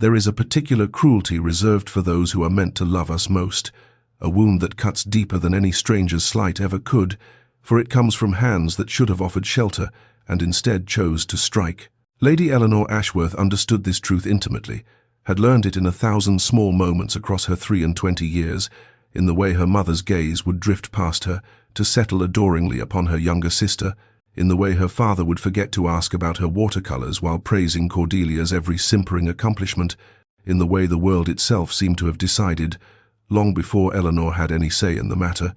There is a particular cruelty reserved for those who are meant to love us most, a wound that cuts deeper than any stranger's slight ever could, for it comes from hands that should have offered shelter and instead chose to strike. Lady Eleanor Ashworth understood this truth intimately, had learned it in 1,000 small moments across her 23 years, in the way her mother's gaze would drift past her to settle adoringly upon her younger sister, in the way her father would forget to ask about her watercolors while praising Cordelia's every simpering accomplishment, in the way the world itself seemed to have decided, long before Eleanor had any say in the matter,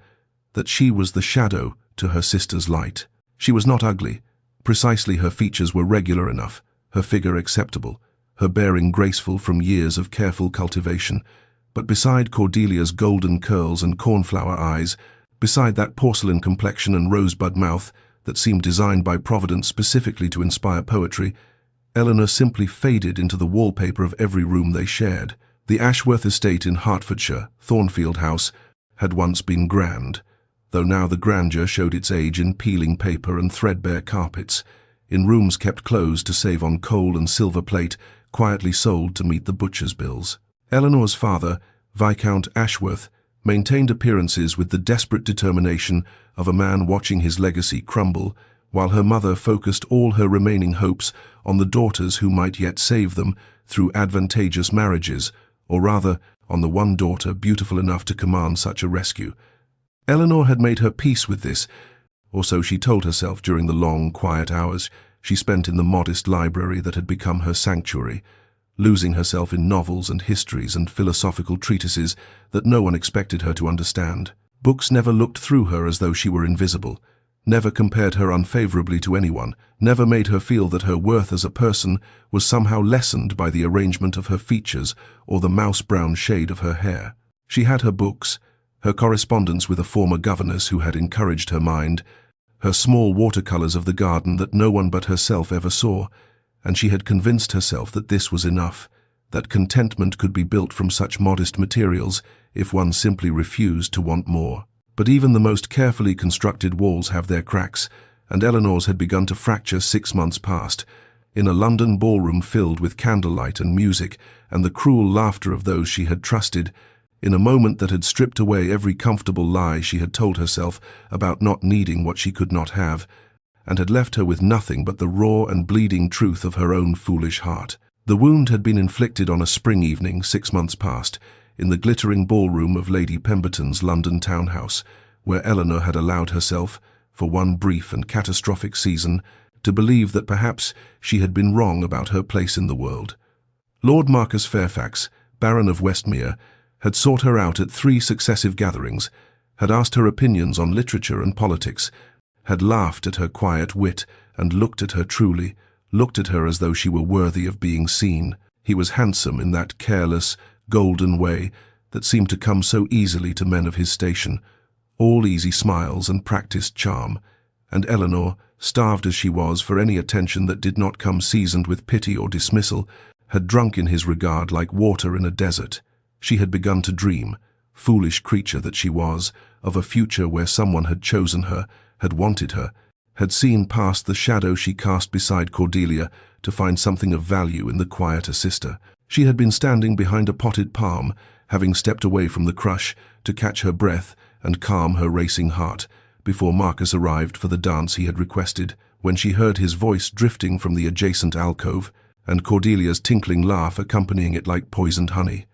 that she was the shadow to her sister's light. She was not ugly. Precisely, her features were regular enough, her figure acceptable, her bearing graceful from years of careful cultivation. But beside Cordelia's golden curls and cornflower eyes, beside that porcelain complexion and rosebud mouth that seemed designed by Providence specifically to inspire poetry, Eleanor simply faded into the wallpaper of every room they shared. The Ashworth estate in Hertfordshire, Thornfield House, had once been grand, though now the grandeur showed its age in peeling paper and threadbare carpets, in rooms kept closed to save on coal and silver plate, quietly sold to meet the butcher's bills. Eleanor's father, Viscount Ashworth, maintained appearances with the desperate determination of a man watching his legacy crumble, while her mother focused all her remaining hopes on the daughters who might yet save them through advantageous marriages, or rather, on the one daughter beautiful enough to command such a rescue. Eleanor had made her peace with this, or so she told herself during the long, quiet hours she spent in the modest library that had become her sanctuary, losing herself in novels and histories and philosophical treatises that no one expected her to understand. Books never looked through her as though she were invisible, never compared her unfavorably to anyone, never made her feel that her worth as a person was somehow lessened by the arrangement of her features or the mouse-brown shade of her hair. She had her books, her correspondence with a former governess who had encouraged her mind, her small watercolors of the garden that no one but herself ever saw, and she had convinced herself that this was enough, that contentment could be built from such modest materials if one simply refused to want more. But even the most carefully constructed walls have their cracks, and Eleanor's had begun to fracture 6 months past, in a London ballroom filled with candlelight and music and the cruel laughter of those she had trusted, in a moment that had stripped away every comfortable lie she had told herself about not needing what she could not have, and had left her with nothing but the raw and bleeding truth of her own foolish heart. The wound had been inflicted on a spring evening 6 months past, in the glittering ballroom of Lady Pemberton's London townhouse, where Eleanor had allowed herself, for one brief and catastrophic season, to believe that perhaps she had been wrong about her place in the world. Lord Marcus Fairfax, Baron of Westmere, had sought her out at 3 successive gatherings, had asked her opinions on literature and politics, had laughed at her quiet wit and looked at her truly, looked at her as though she were worthy of being seen. He was handsome in that careless, golden way that seemed to come so easily to men of his station, all easy smiles and practiced charm, and Eleanor, starved as she was for any attention that did not come seasoned with pity or dismissal, had drunk in his regard like water in a desert. She had begun to dream, foolish creature that she was, of a future where someone had chosen her, had wanted her, had seen past the shadow she cast beside Cordelia to find something of value in the quieter sister. She had been standing behind a potted palm, having stepped away from the crush to catch her breath and calm her racing heart, before Marcus arrived for the dance he had requested, when she heard his voice drifting from the adjacent alcove, and Cordelia's tinkling laugh accompanying it like poisoned honey.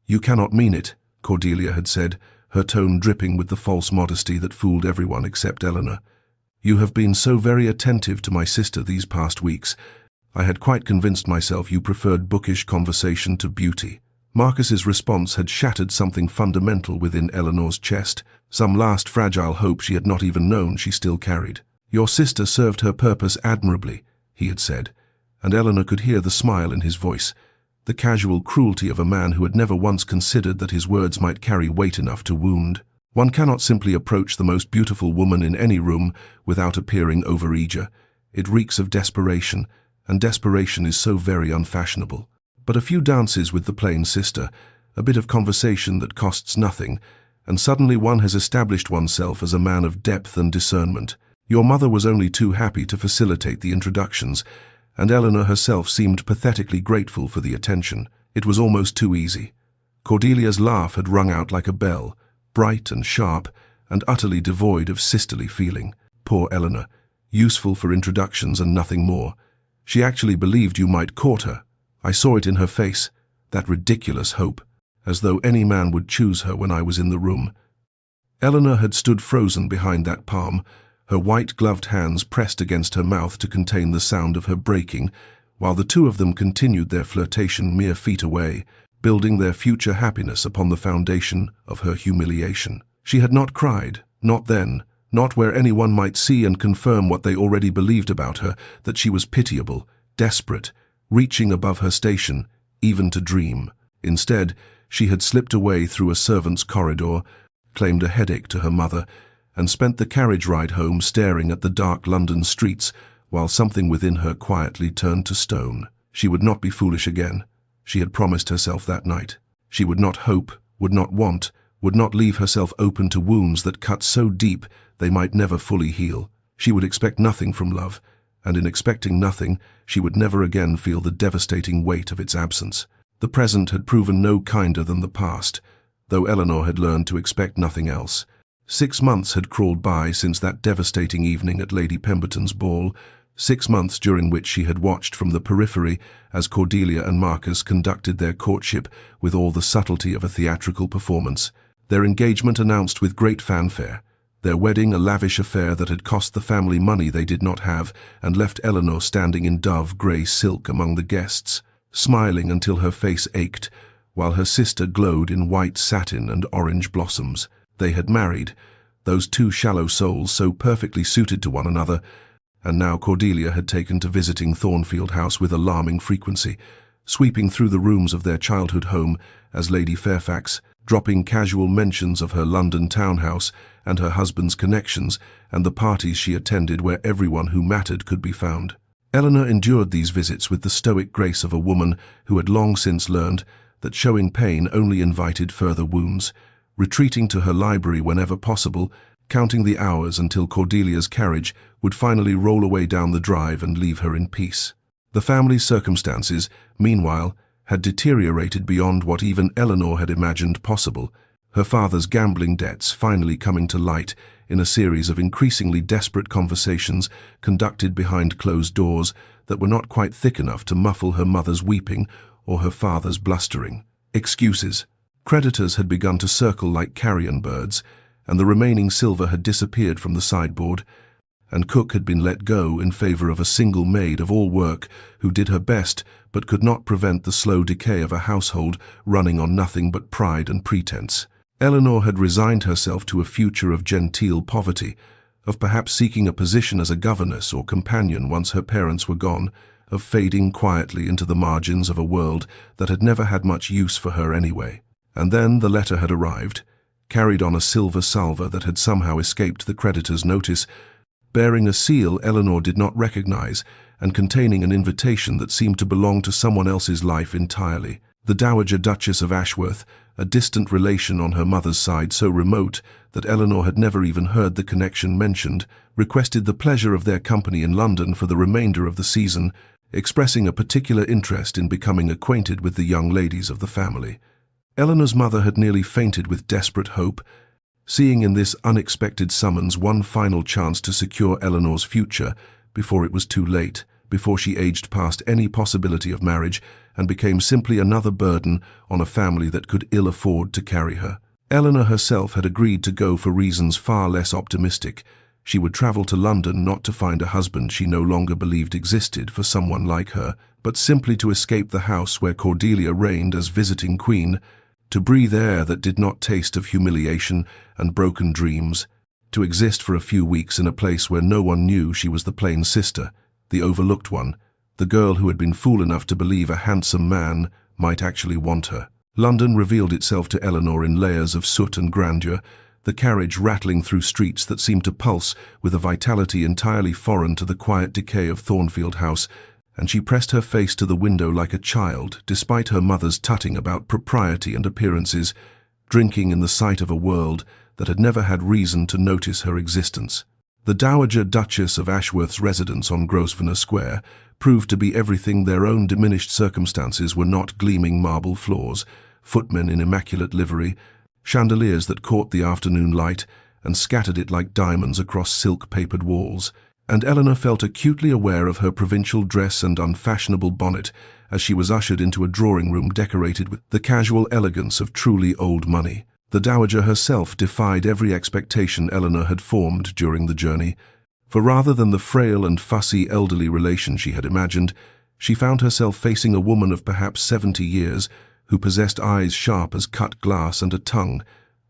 "You cannot mean it," Cordelia had said, her tone dripping with the false modesty that fooled everyone except Eleanor. "You have been so very attentive to my sister these past weeks. I had quite convinced myself you preferred bookish conversation to beauty." Marcus's response had shattered something fundamental within Eleanor's chest, some last fragile hope she had not even known she still carried. "Your sister served her purpose admirably," he had said, and Eleanor could hear the smile in his voice, the casual cruelty of a man who had never once considered that his words might carry weight enough to wound. One cannot simply approach the most beautiful woman in any room without appearing overeager. It reeks of desperation, and desperation is so very unfashionable. But a few dances with the plain sister, a bit of conversation that costs nothing, and suddenly one has established oneself as a man of depth and discernment. Your mother was only too happy to facilitate the introductions, and Eleanor herself seemed pathetically grateful for the attention. It was almost too easy. Cordelia's laugh had rung out like a bell, bright and sharp, and utterly devoid of sisterly feeling. Poor Eleanor, useful for introductions and nothing more. She actually believed you might court her. I saw it in her face, that ridiculous hope, as though any man would choose her when I was in the room. Eleanor had stood frozen behind that palm, her white-gloved hands pressed against her mouth to contain the sound of her breaking, while the two of them continued their flirtation mere feet away, building their future happiness upon the foundation of her humiliation. She had not cried, not then, not where anyone might see and confirm what they already believed about her, that she was pitiable, desperate, reaching above her station, even to dream. Instead, she had slipped away through a servant's corridor, claimed a headache to her mother, and spent the carriage ride home staring at the dark London streets, while something within her quietly turned to stone. She would not be foolish again. She had promised herself that night. She would not hope, would not want, would not leave herself open to wounds that cut so deep they might never fully heal. She would expect nothing from love, and in expecting nothing, she would never again feel the devastating weight of its absence. The present had proven no kinder than the past, though Eleanor had learned to expect nothing else. 6 months had crawled by since that devastating evening at Lady Pemberton's ball, 6 months during which she had watched from the periphery as Cordelia and Marcus conducted their courtship with all the subtlety of a theatrical performance, their engagement announced with great fanfare, their wedding a lavish affair that had cost the family money they did not have and left Eleanor standing in dove-grey silk among the guests, smiling until her face ached, while her sister glowed in white satin and orange blossoms. They had married, those two shallow souls so perfectly suited to one another, and now Cordelia had taken to visiting Thornfield House with alarming frequency, sweeping through the rooms of their childhood home as Lady Fairfax, dropping casual mentions of her London townhouse and her husband's connections and the parties she attended where everyone who mattered could be found. Eleanor endured these visits with the stoic grace of a woman who had long since learned that showing pain only invited further wounds, retreating to her library whenever possible, counting the hours until Cordelia's carriage would finally roll away down the drive and leave her in peace. The family's circumstances, meanwhile, had deteriorated beyond what even Eleanor had imagined possible, her father's gambling debts finally coming to light in a series of increasingly desperate conversations conducted behind closed doors that were not quite thick enough to muffle her mother's weeping or her father's blustering. Excuses. Creditors had begun to circle like carrion birds, and the remaining silver had disappeared from the sideboard, and cook had been let go in favor of a single maid of all work who did her best but could not prevent the slow decay of a household running on nothing but pride and pretense. Eleanor had resigned herself to a future of genteel poverty, of perhaps seeking a position as a governess or companion once her parents were gone, of fading quietly into the margins of a world that had never had much use for her anyway. And then the letter had arrived, carried on a silver salver that had somehow escaped the creditor's notice, bearing a seal Eleanor did not recognize and containing an invitation that seemed to belong to someone else's life entirely. The Dowager Duchess of Ashworth, a distant relation on her mother's side so remote that Eleanor had never even heard the connection mentioned, requested the pleasure of their company in London for the remainder of the season, expressing a particular interest in becoming acquainted with the young ladies of the family. Eleanor's mother had nearly fainted with desperate hope, seeing in this unexpected summons one final chance to secure Eleanor's future before it was too late, before she aged past any possibility of marriage and became simply another burden on a family that could ill afford to carry her. Eleanor herself had agreed to go for reasons far less optimistic. She would travel to London not to find a husband she no longer believed existed for someone like her, but simply to escape the house where Cordelia reigned as visiting queen, to breathe air that did not taste of humiliation and broken dreams, to exist for a few weeks in a place where no one knew she was the plain sister, the overlooked one, the girl who had been fool enough to believe a handsome man might actually want her. London revealed itself to Eleanor in layers of soot and grandeur, the carriage rattling through streets that seemed to pulse with a vitality entirely foreign to the quiet decay of Thornfield House, and she pressed her face to the window like a child, despite her mother's tutting about propriety and appearances, drinking in the sight of a world that had never had reason to notice her existence. The Dowager Duchess of Ashworth's residence on Grosvenor Square proved to be everything their own diminished circumstances were not: gleaming marble floors, footmen in immaculate livery, chandeliers that caught the afternoon light and scattered it like diamonds across silk-papered walls. And Eleanor felt acutely aware of her provincial dress and unfashionable bonnet as she was ushered into a drawing-room decorated with the casual elegance of truly old money. The Dowager herself defied every expectation Eleanor had formed during the journey, for rather than the frail and fussy elderly relation she had imagined, she found herself facing a woman of perhaps 70 years who possessed eyes sharp as cut glass and a tongue,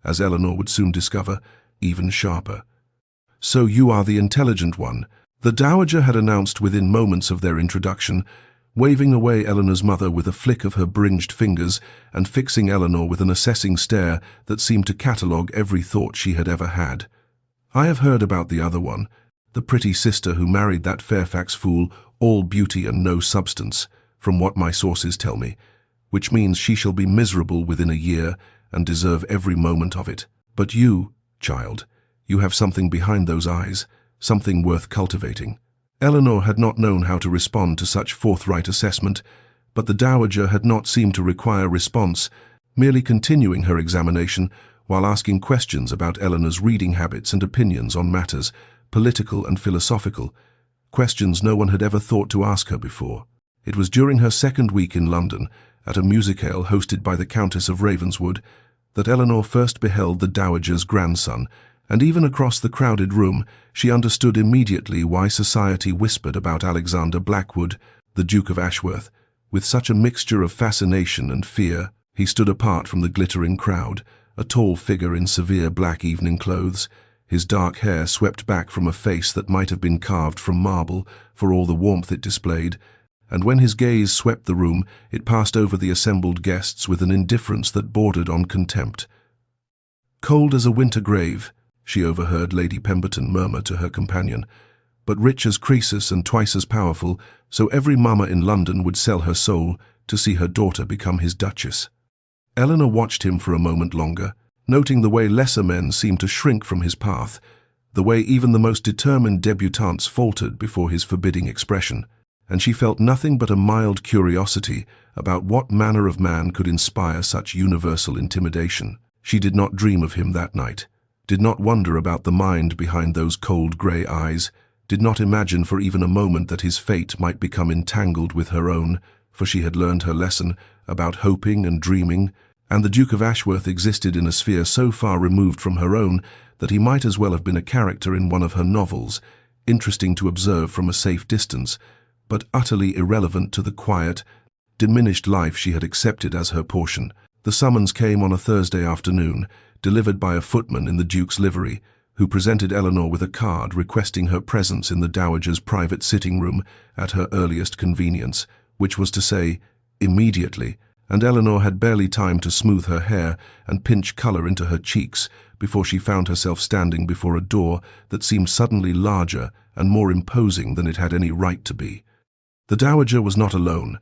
as Eleanor would soon discover, even sharper. "So you are the intelligent one," the Dowager had announced within moments of their introduction, waving away Eleanor's mother with a flick of her bringed fingers and fixing Eleanor with an assessing stare that seemed to catalogue every thought she had ever had. "I have heard about the other one, the pretty sister who married that Fairfax fool, all beauty and no substance, from what my sources tell me, which means she shall be miserable within a year and deserve every moment of it. But you, child, you have something behind those eyes, something worth cultivating." Eleanor had not known how to respond to such forthright assessment, but the Dowager had not seemed to require response, merely continuing her examination while asking questions about Eleanor's reading habits and opinions on matters, political and philosophical, questions no one had ever thought to ask her before. It was during her second week in London, at a musicale hosted by the Countess of Ravenswood, that Eleanor first beheld the Dowager's grandson, and even across the crowded room she understood immediately why society whispered about Alexander Blackwood, the Duke of Ashworth, with such a mixture of fascination and fear. He stood apart from the glittering crowd, a tall figure in severe black evening clothes, his dark hair swept back from a face that might have been carved from marble for all the warmth it displayed, and when his gaze swept the room, it passed over the assembled guests with an indifference that bordered on contempt. "Cold as a winter grave," she overheard Lady Pemberton murmur to her companion, "but rich as Croesus and twice as powerful, so every mamma in London would sell her soul to see her daughter become his duchess." Eleanor watched him for a moment longer, noting the way lesser men seemed to shrink from his path, the way even the most determined debutantes faltered before his forbidding expression, and she felt nothing but a mild curiosity about what manner of man could inspire such universal intimidation. She did not dream of him that night, did not wonder about the mind behind those cold grey eyes, did not imagine for even a moment that his fate might become entangled with her own, for she had learned her lesson about hoping and dreaming, and the Duke of Ashworth existed in a sphere so far removed from her own that he might as well have been a character in one of her novels, interesting to observe from a safe distance, but utterly irrelevant to the quiet, diminished life she had accepted as her portion. The summons came on a Thursday afternoon, delivered by a footman in the Duke's livery, who presented Eleanor with a card requesting her presence in the Dowager's private sitting-room at her earliest convenience, which was to say, immediately, and Eleanor had barely time to smooth her hair and pinch colour into her cheeks before she found herself standing before a door that seemed suddenly larger and more imposing than it had any right to be. The Dowager was not alone,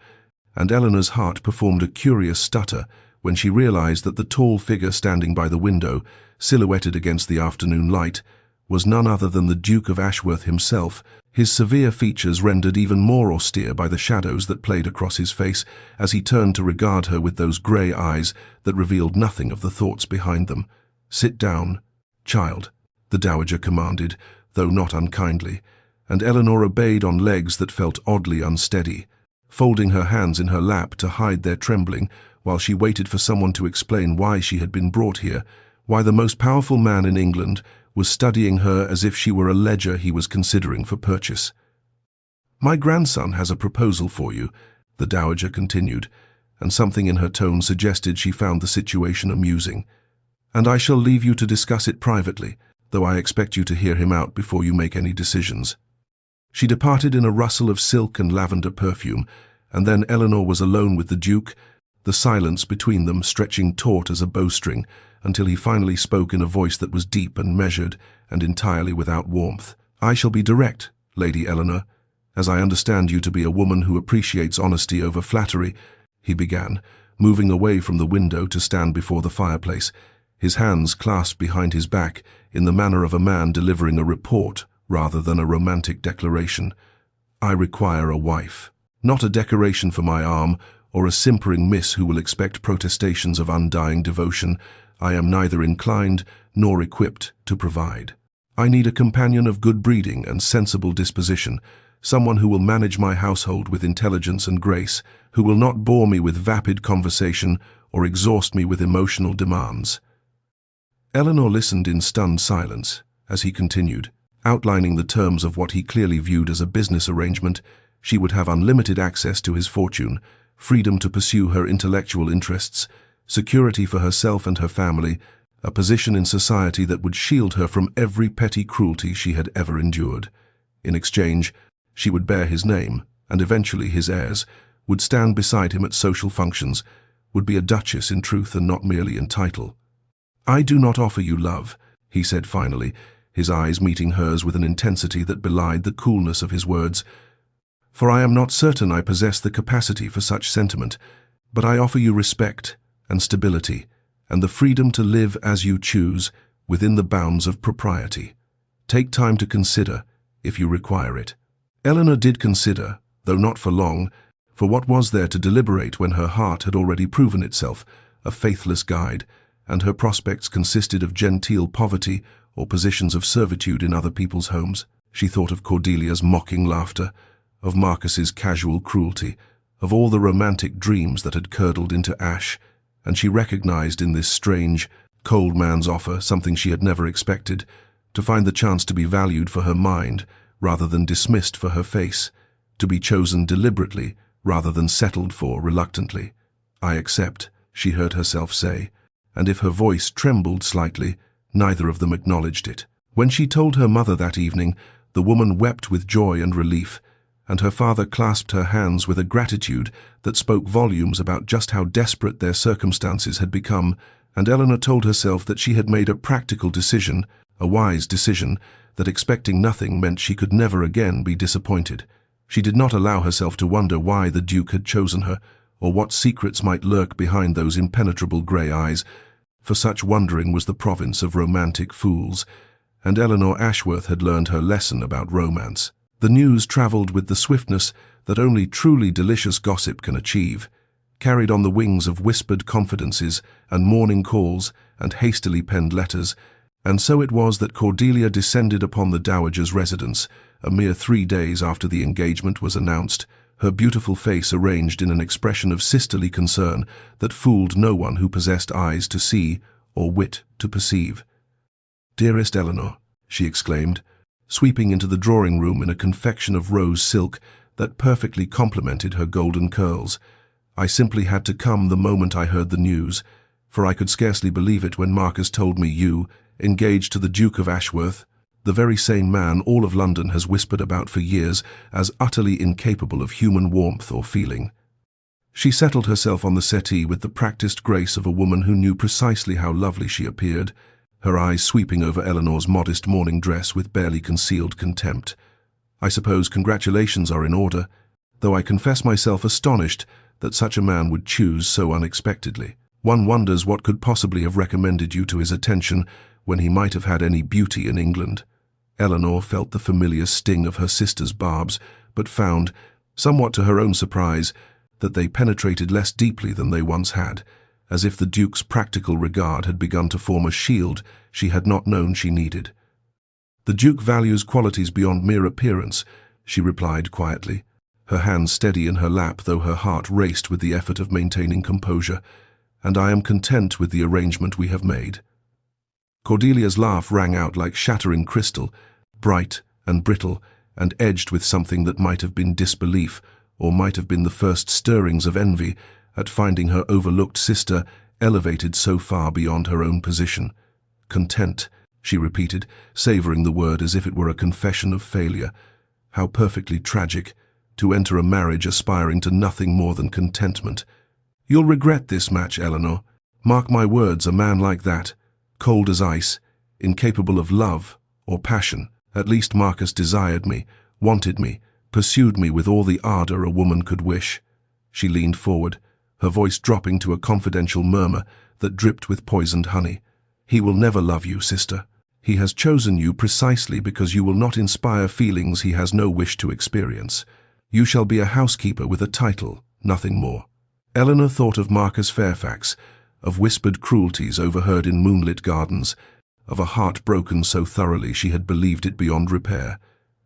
and Eleanor's heart performed a curious stutter when she realized that the tall figure standing by the window, silhouetted against the afternoon light, was none other than the Duke of Ashworth himself, his severe features rendered even more austere by the shadows that played across his face as he turned to regard her with those grey eyes that revealed nothing of the thoughts behind them. "Sit down, child," the Dowager commanded, though not unkindly, and Eleanor obeyed on legs that felt oddly unsteady, folding her hands in her lap to hide their trembling while she waited for someone to explain why she had been brought here, why the most powerful man in England was studying her as if she were a ledger he was considering for purchase. "My grandson has a proposal for you," the Dowager continued, and something in her tone suggested she found the situation amusing. "And I shall leave you to discuss it privately, though I expect you to hear him out before you make any decisions." She departed in a rustle of silk and lavender perfume, and then Eleanor was alone with the Duke, the silence between them stretching taut as a bowstring, until he finally spoke in a voice that was deep and measured and entirely without warmth. "I shall be direct, Lady Eleanor, as I understand you to be a woman who appreciates honesty over flattery," he began, moving away from the window to stand before the fireplace, his hands clasped behind his back in the manner of a man delivering a report rather than a romantic declaration. I require a wife, not a decoration for my arm or a simpering miss who will expect protestations of undying devotion. I am neither inclined nor equipped to provide. I need a companion of good breeding and sensible disposition, someone who will manage my household with intelligence and grace, who will not bore me with vapid conversation or exhaust me with emotional demands. Eleanor listened in stunned silence as he continued, outlining the terms of what he clearly viewed as a business arrangement. She would have unlimited access to his fortune, freedom to pursue her intellectual interests, security for herself and her family, a position in society that would shield her from every petty cruelty she had ever endured. In exchange, she would bear his name, and eventually his heirs, would stand beside him at social functions, would be a duchess in truth and not merely in title. "I do not offer you love," he said finally, his eyes meeting hers with an intensity that belied the coolness of his words, "for I am not certain I possess the capacity for such sentiment, but I offer you respect and stability, and the freedom to live as you choose within the bounds of propriety. Take time to consider, if you require it." Eleanor did consider, though not for long, for what was there to deliberate when her heart had already proven itself a faithless guide, and her prospects consisted of genteel poverty or positions of servitude in other people's homes. She thought of Cordelia's mocking laughter, of Marcus's casual cruelty, of all the romantic dreams that had curdled into ash, and she recognized in this strange, cold man's offer something she had never expected, to find the chance to be valued for her mind rather than dismissed for her face, to be chosen deliberately rather than settled for reluctantly. "I accept," she heard herself say, and if her voice trembled slightly, neither of them acknowledged it. When she told her mother that evening, the woman wept with joy and relief, and her father clasped her hands with a gratitude that spoke volumes about just how desperate their circumstances had become, and Eleanor told herself that she had made a practical decision, a wise decision, that expecting nothing meant she could never again be disappointed. She did not allow herself to wonder why the Duke had chosen her, or what secrets might lurk behind those impenetrable grey eyes, for such wondering was the province of romantic fools, and Eleanor Ashworth had learned her lesson about romance. The news travelled with the swiftness that only truly delicious gossip can achieve, carried on the wings of whispered confidences and morning calls and hastily penned letters, and so it was that Cordelia descended upon the dowager's residence, a mere 3 days after the engagement was announced, her beautiful face arranged in an expression of sisterly concern that fooled no one who possessed eyes to see or wit to perceive. "Dearest Eleanor," she exclaimed, sweeping into the drawing-room in a confection of rose silk that perfectly complemented her golden curls, "I simply had to come the moment I heard the news, for I could scarcely believe it when Marcus told me you, engaged to the Duke of Ashworth, the very same man all of London has whispered about for years as utterly incapable of human warmth or feeling." She settled herself on the settee with the practiced grace of a woman who knew precisely how lovely she appeared, her eyes sweeping over Eleanor's modest morning dress with barely concealed contempt. "I suppose congratulations are in order, though I confess myself astonished that such a man would choose so unexpectedly. One wonders what could possibly have recommended you to his attention when he might have had any beauty in England." Eleanor felt the familiar sting of her sister's barbs, but found, somewhat to her own surprise, that they penetrated less deeply than they once had, as if the Duke's practical regard had begun to form a shield she had not known she needed. "The Duke values qualities beyond mere appearance," she replied quietly, her hands steady in her lap though her heart raced with the effort of maintaining composure, "and I am content with the arrangement we have made." Cordelia's laugh rang out like shattering crystal, bright and brittle, and edged with something that might have been disbelief, or might have been the first stirrings of envy, at finding her overlooked sister elevated so far beyond her own position. "Content," she repeated, savouring the word as if it were a confession of failure. How perfectly tragic, to enter a marriage aspiring to nothing more than contentment. "You'll regret this match, Eleanor. Mark my words, a man like that, cold as ice, incapable of love or passion. At least Marcus desired me, wanted me, pursued me with all the ardour a woman could wish." She leaned forward, her voice dropping to a confidential murmur that dripped with poisoned honey. "He will never love you, sister. He has chosen you precisely because you will not inspire feelings he has no wish to experience. You shall be a housekeeper with a title, nothing more." Eleanor thought of Marcus Fairfax, of whispered cruelties overheard in moonlit gardens, of a heart broken so thoroughly she had believed it beyond repair,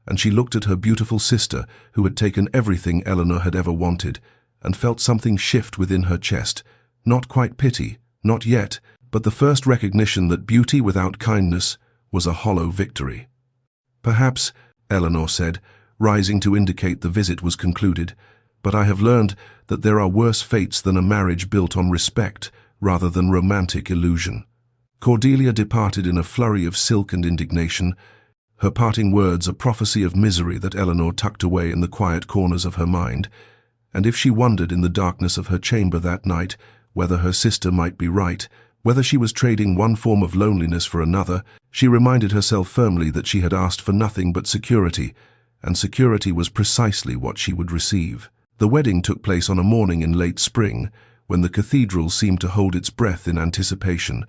and she looked at her beautiful sister, who had taken everything Eleanor had ever wanted, and felt something shift within her chest, not quite pity, not yet, but the first recognition that beauty without kindness was a hollow victory. "Perhaps," Eleanor said, rising to indicate the visit was concluded, "but I have learned that there are worse fates than a marriage built on respect rather than romantic illusion." Cordelia departed in a flurry of silk and indignation, her parting words a prophecy of misery that Eleanor tucked away in the quiet corners of her mind, and if she wondered in the darkness of her chamber that night whether her sister might be right, whether she was trading one form of loneliness for another, she reminded herself firmly that she had asked for nothing but security, and security was precisely what she would receive. The wedding took place on a morning in late spring, when the cathedral seemed to hold its breath in anticipation,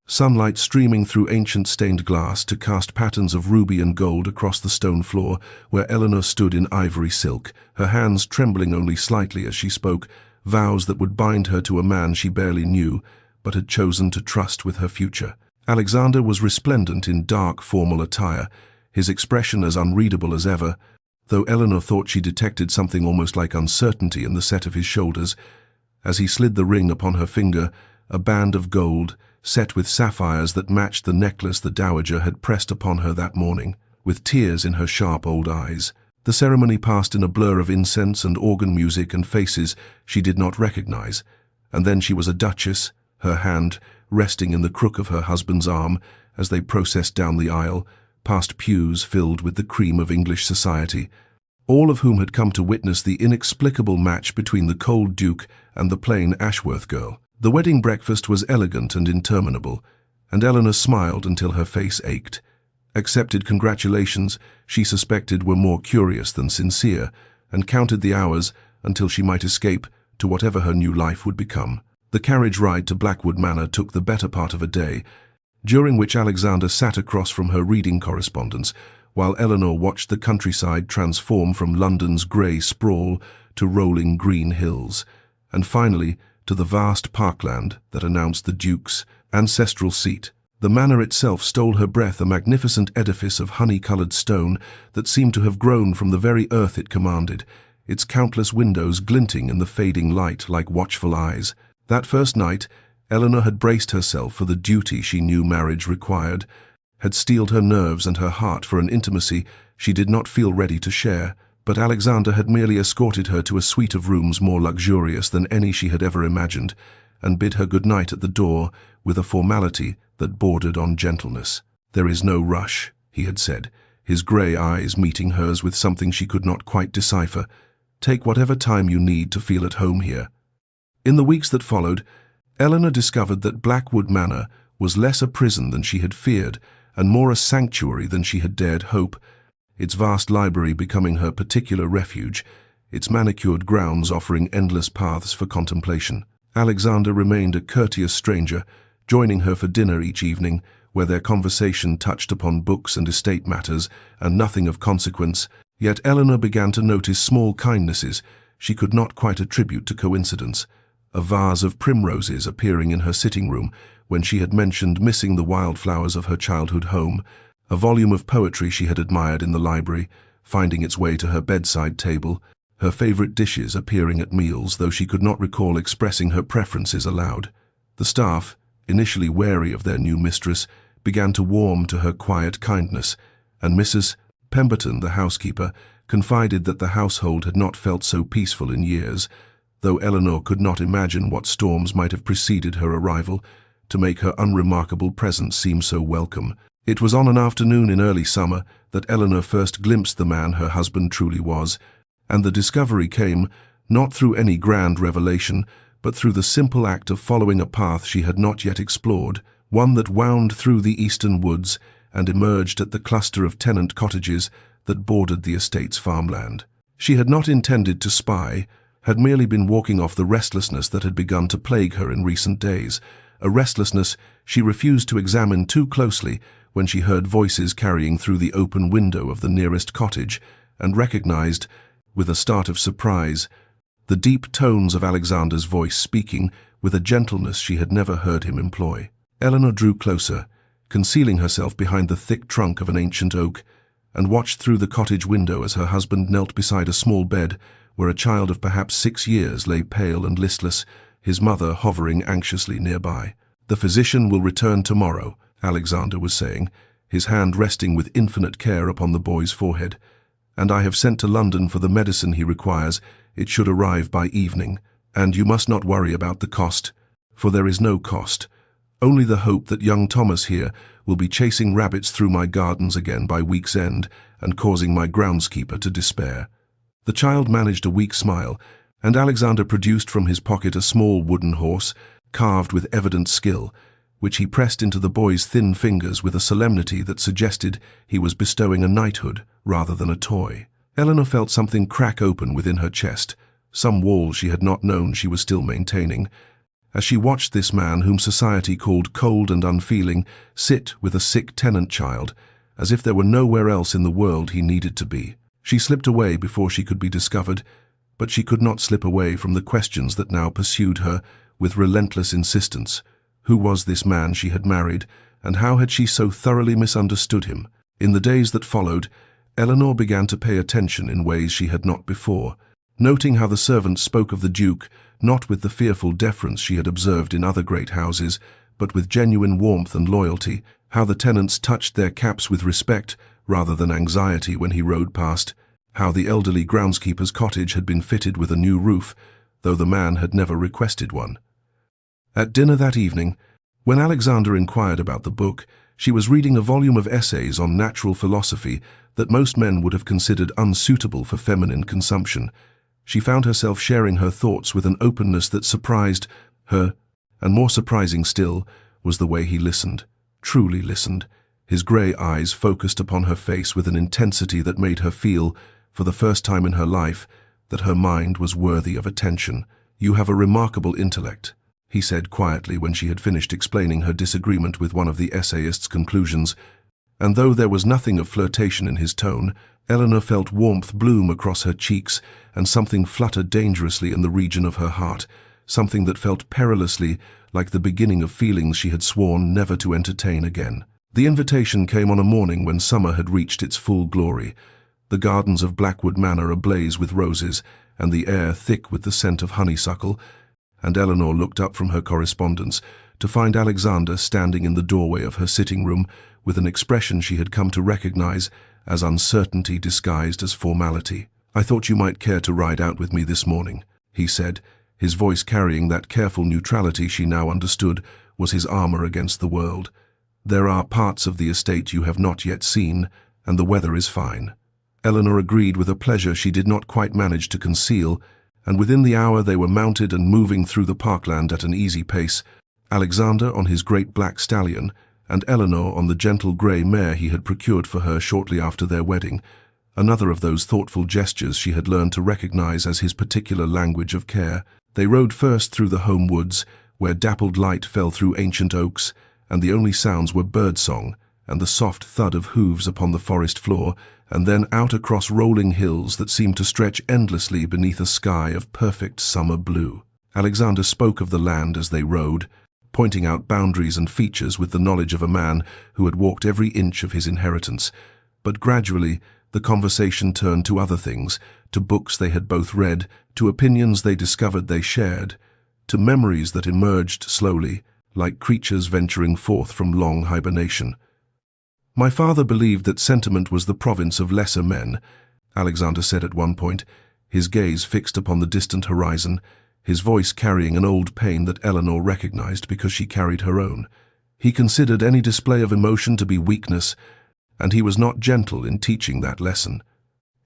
sunlight streaming through ancient stained glass to cast patterns of ruby and gold across the stone floor where Eleanor stood in ivory silk, her hands trembling only slightly as she spoke, vows that would bind her to a man she barely knew, but had chosen to trust with her future. Alexander was resplendent in dark, formal attire, his expression as unreadable as ever, though Eleanor thought she detected something almost like uncertainty in the set of his shoulders. As he slid the ring upon her finger, a band of gold, set with sapphires that matched the necklace the dowager had pressed upon her that morning, with tears in her sharp old eyes. The ceremony passed in a blur of incense and organ music and faces she did not recognize, and then she was a duchess, her hand resting in the crook of her husband's arm as they processed down the aisle, past pews filled with the cream of English society, all of whom had come to witness the inexplicable match between the cold Duke and the plain Ashworth girl. The wedding breakfast was elegant and interminable, and Eleanor smiled until her face ached. Accepted congratulations she suspected were more curious than sincere, and counted the hours until she might escape to whatever her new life would become. The carriage ride to Blackwood Manor took the better part of a day, during which Alexander sat across from her reading correspondence, while Eleanor watched the countryside transform from London's grey sprawl to rolling green hills, and finally to the vast parkland that announced the Duke's ancestral seat. The manor itself stole her breath, a magnificent edifice of honey-coloured stone that seemed to have grown from the very earth it commanded, its countless windows glinting in the fading light like watchful eyes. That first night, Eleanor had braced herself for the duty she knew marriage required, had steeled her nerves and her heart for an intimacy she did not feel ready to share, but Alexander had merely escorted her to a suite of rooms more luxurious than any she had ever imagined, and bid her good night at the door with a formality that bordered on gentleness. "There is no rush," he had said, his grey eyes meeting hers with something she could not quite decipher. "Take whatever time you need to feel at home here." In the weeks that followed, Eleanor discovered that Blackwood Manor was less a prison than she had feared, and more a sanctuary than she had dared hope, its vast library becoming her particular refuge, its manicured grounds offering endless paths for contemplation. Alexander remained a courteous stranger, joining her for dinner each evening, where their conversation touched upon books and estate matters, and nothing of consequence, yet Eleanor began to notice small kindnesses she could not quite attribute to coincidence. A vase of primroses appearing in her sitting room when she had mentioned missing the wildflowers of her childhood home, a volume of poetry she had admired in the library, finding its way to her bedside table, her favorite dishes appearing at meals, though she could not recall expressing her preferences aloud. The staff, initially wary of their new mistress, began to warm to her quiet kindness, and Mrs. Pemberton, the housekeeper, confided that the household had not felt so peaceful in years, though Eleanor could not imagine what storms might have preceded her arrival to make her unremarkable presence seem so welcome. It was on an afternoon in early summer that Eleanor first glimpsed the man her husband truly was, and the discovery came not through any grand revelation, but through the simple act of following a path she had not yet explored, one that wound through the eastern woods and emerged at the cluster of tenant cottages that bordered the estate's farmland. She had not intended to spy, had merely been walking off the restlessness that had begun to plague her in recent days, a restlessness she refused to examine too closely when she heard voices carrying through the open window of the nearest cottage and recognized, with a start of surprise, the deep tones of Alexander's voice speaking with a gentleness she had never heard him employ. Eleanor drew closer, concealing herself behind the thick trunk of an ancient oak, and watched through the cottage window as her husband knelt beside a small bed where a child of perhaps 6 years lay pale and listless, his mother hovering anxiously nearby. "The physician will return tomorrow," Alexander was saying, his hand resting with infinite care upon the boy's forehead. "And I have sent to London for the medicine he requires. It should arrive by evening. And you must not worry about the cost, for there is no cost. Only the hope that young Thomas here will be chasing rabbits through my gardens again by week's end and causing my groundskeeper to despair." The child managed a weak smile, and Alexander produced from his pocket a small wooden horse, carved with evident skill, which he pressed into the boy's thin fingers with a solemnity that suggested he was bestowing a knighthood rather than a toy. Eleanor felt something crack open within her chest, some wall she had not known she was still maintaining, as she watched this man whom society called cold and unfeeling sit with a sick tenant child, as if there were nowhere else in the world he needed to be. She slipped away before she could be discovered, but she could not slip away from the questions that now pursued her with relentless insistence. Who was this man she had married, and how had she so thoroughly misunderstood him? In the days that followed, Eleanor began to pay attention in ways she had not before, noting how the servants spoke of the Duke, not with the fearful deference she had observed in other great houses, but with genuine warmth and loyalty, how the tenants touched their caps with respect rather than anxiety when he rode past, how the elderly groundskeeper's cottage had been fitted with a new roof, though the man had never requested one. At dinner that evening, when Alexander inquired about the book, she was reading a volume of essays on natural philosophy that most men would have considered unsuitable for feminine consumption. She found herself sharing her thoughts with an openness that surprised her, and more surprising still was the way he listened, truly listened, his grey eyes focused upon her face with an intensity that made her feel, for the first time in her life, that her mind was worthy of attention. "You have a remarkable intellect," he said quietly when she had finished explaining her disagreement with one of the essayist's conclusions, and though there was nothing of flirtation in his tone, Eleanor felt warmth bloom across her cheeks and something flutter dangerously in the region of her heart, something that felt perilously like the beginning of feelings she had sworn never to entertain again. The invitation came on a morning when summer had reached its full glory, the gardens of Blackwood Manor ablaze with roses, and the air thick with the scent of honeysuckle, and Eleanor looked up from her correspondence to find Alexander standing in the doorway of her sitting room with an expression she had come to recognize as uncertainty disguised as formality. "I thought you might care to ride out with me this morning," he said, his voice carrying that careful neutrality she now understood was his armor against the world. "There are parts of the estate you have not yet seen, and the weather is fine." Eleanor agreed with a pleasure she did not quite manage to conceal, and within the hour they were mounted and moving through the parkland at an easy pace, Alexander on his great black stallion, and Eleanor on the gentle grey mare he had procured for her shortly after their wedding, another of those thoughtful gestures she had learned to recognize as his particular language of care. They rode first through the home woods, where dappled light fell through ancient oaks, and the only sounds were birdsong and the soft thud of hooves upon the forest floor, and then out across rolling hills that seemed to stretch endlessly beneath a sky of perfect summer blue. Alexander spoke of the land as they rode, pointing out boundaries and features with the knowledge of a man who had walked every inch of his inheritance, but gradually the conversation turned to other things, to books they had both read, to opinions they discovered they shared, to memories that emerged slowly, like creatures venturing forth from long hibernation. "My father believed that sentiment was the province of lesser men," Alexander said at one point, his gaze fixed upon the distant horizon, his voice carrying an old pain that Eleanor recognized because she carried her own. "He considered any display of emotion to be weakness, and he was not gentle in teaching that lesson."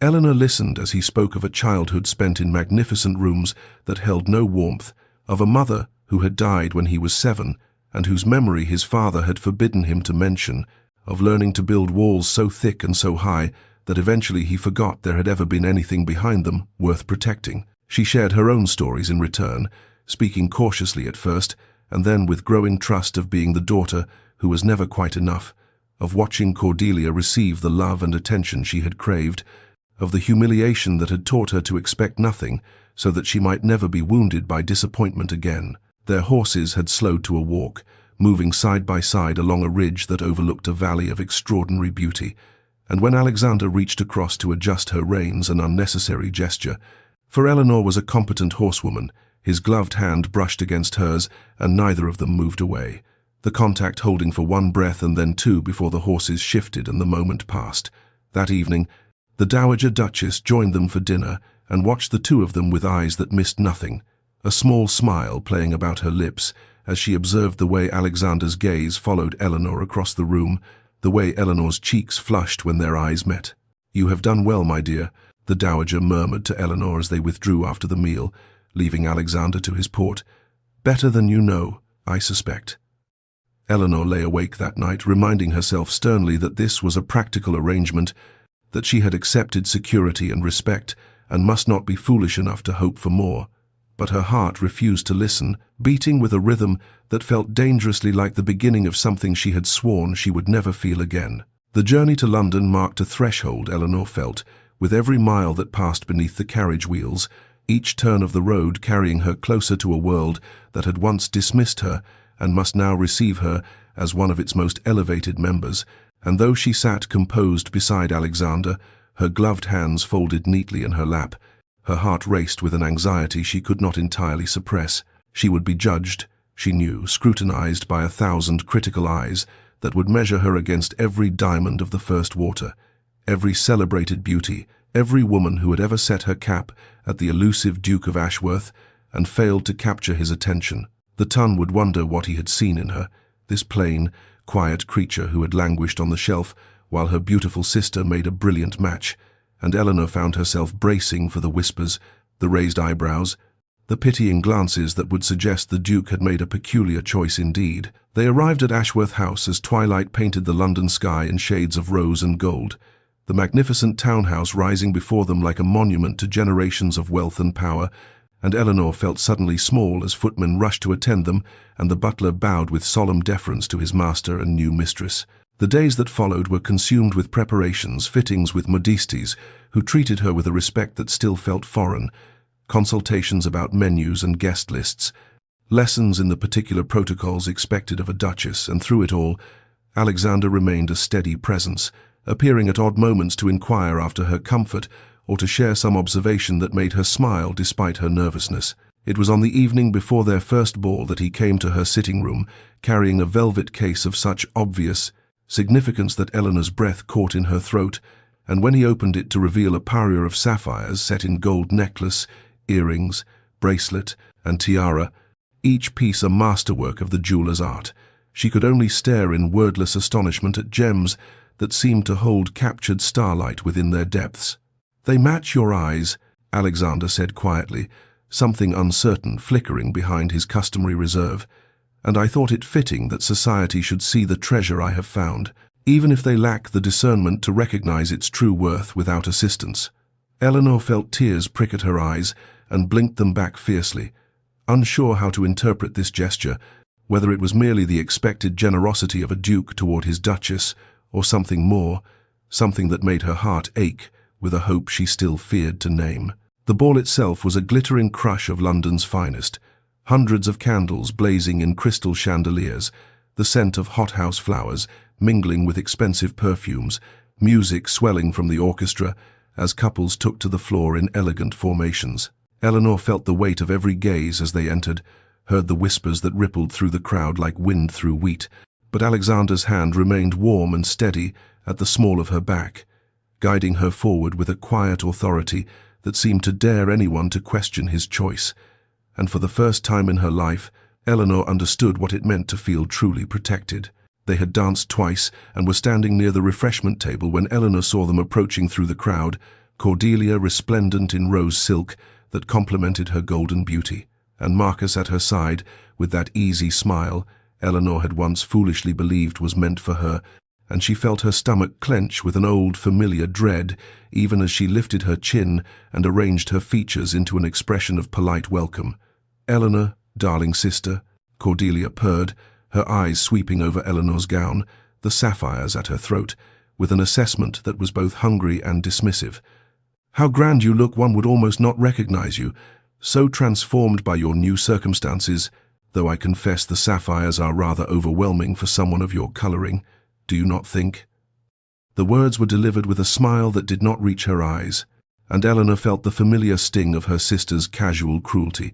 Eleanor listened as he spoke of a childhood spent in magnificent rooms that held no warmth, of a mother who had died when he was 7 and whose memory his father had forbidden him to mention, of learning to build walls so thick and so high that eventually he forgot there had ever been anything behind them worth protecting. She shared her own stories in return, speaking cautiously at first, and then with growing trust of being the daughter who was never quite enough, of watching Cordelia receive the love and attention she had craved, of the humiliation that had taught her to expect nothing so that she might never be wounded by disappointment again. Their horses had slowed to a walk, moving side by side along a ridge that overlooked a valley of extraordinary beauty, and when Alexander reached across to adjust her reins, an unnecessary gesture, for Eleanor was a competent horsewoman, his gloved hand brushed against hers, and neither of them moved away, the contact holding for one breath and then two before the horses shifted and the moment passed. That evening, the Dowager Duchess joined them for dinner and watched the two of them with eyes that missed nothing, a small smile playing about her lips as she observed the way Alexander's gaze followed Eleanor across the room, the way Eleanor's cheeks flushed when their eyes met. "You have done well, my dear," the Dowager murmured to Eleanor as they withdrew after the meal, leaving Alexander to his port. "Better than you know, I suspect." Eleanor lay awake that night, reminding herself sternly that this was a practical arrangement, that she had accepted security and respect, and must not be foolish enough to hope for more. But her heart refused to listen, beating with a rhythm that felt dangerously like the beginning of something she had sworn she would never feel again. The journey to London marked a threshold, Eleanor felt, with every mile that passed beneath the carriage wheels, each turn of the road carrying her closer to a world that had once dismissed her and must now receive her as one of its most elevated members. And though she sat composed beside Alexander, her gloved hands folded neatly in her lap, her heart raced with an anxiety she could not entirely suppress. She would be judged, she knew, scrutinized by 1,000 critical eyes that would measure her against every diamond of the first water, every celebrated beauty, every woman who had ever set her cap at the elusive Duke of Ashworth and failed to capture his attention. The ton would wonder what he had seen in her, this plain, quiet creature who had languished on the shelf while her beautiful sister made a brilliant match, and Eleanor found herself bracing for the whispers, the raised eyebrows, the pitying glances that would suggest the Duke had made a peculiar choice indeed. They arrived at Ashworth House as twilight painted the London sky in shades of rose and gold, the magnificent townhouse rising before them like a monument to generations of wealth and power, and Eleanor felt suddenly small as footmen rushed to attend them, and the butler bowed with solemn deference to his master and new mistress. The days that followed were consumed with preparations, fittings with modistes, who treated her with a respect that still felt foreign, consultations about menus and guest lists, lessons in the particular protocols expected of a duchess, and through it all, Alexander remained a steady presence, appearing at odd moments to inquire after her comfort or to share some observation that made her smile despite her nervousness. It was on the evening before their first ball that he came to her sitting room, carrying a velvet case of such obvious significance that Eleanor's breath caught in her throat, and when he opened it to reveal a parure of sapphires set in gold necklace, earrings, bracelet, and tiara, each piece a masterwork of the jeweller's art, she could only stare in wordless astonishment at gems that seemed to hold captured starlight within their depths. "They match your eyes," Alexander said quietly, something uncertain flickering behind his customary reserve, "and I thought it fitting that society should see the treasure I have found, even if they lack the discernment to recognize its true worth without assistance." Eleanor felt tears prick at her eyes and blinked them back fiercely, unsure how to interpret this gesture, whether it was merely the expected generosity of a duke toward his duchess, or something more, something that made her heart ache with a hope she still feared to name. The ball itself was a glittering crush of London's finest, hundreds of candles blazing in crystal chandeliers, the scent of hothouse flowers mingling with expensive perfumes, music swelling from the orchestra as couples took to the floor in elegant formations. Eleanor felt the weight of every gaze as they entered, heard the whispers that rippled through the crowd like wind through wheat, but Alexander's hand remained warm and steady at the small of her back, guiding her forward with a quiet authority that seemed to dare anyone to question his choice. And for the first time in her life, Eleanor understood what it meant to feel truly protected. They had danced twice and were standing near the refreshment table when Eleanor saw them approaching through the crowd, Cordelia resplendent in rose silk that complemented her golden beauty, and Marcus at her side with that easy smile Eleanor had once foolishly believed was meant for her, and she felt her stomach clench with an old familiar dread even as she lifted her chin and arranged her features into an expression of polite welcome. "Eleanor, darling sister," Cordelia purred, her eyes sweeping over Eleanor's gown, the sapphires at her throat, with an assessment that was both hungry and dismissive. "How grand you look, one would almost not recognize you, so transformed by your new circumstances, though I confess the sapphires are rather overwhelming for someone of your coloring, do you not think?" The words were delivered with a smile that did not reach her eyes, and Eleanor felt the familiar sting of her sister's casual cruelty,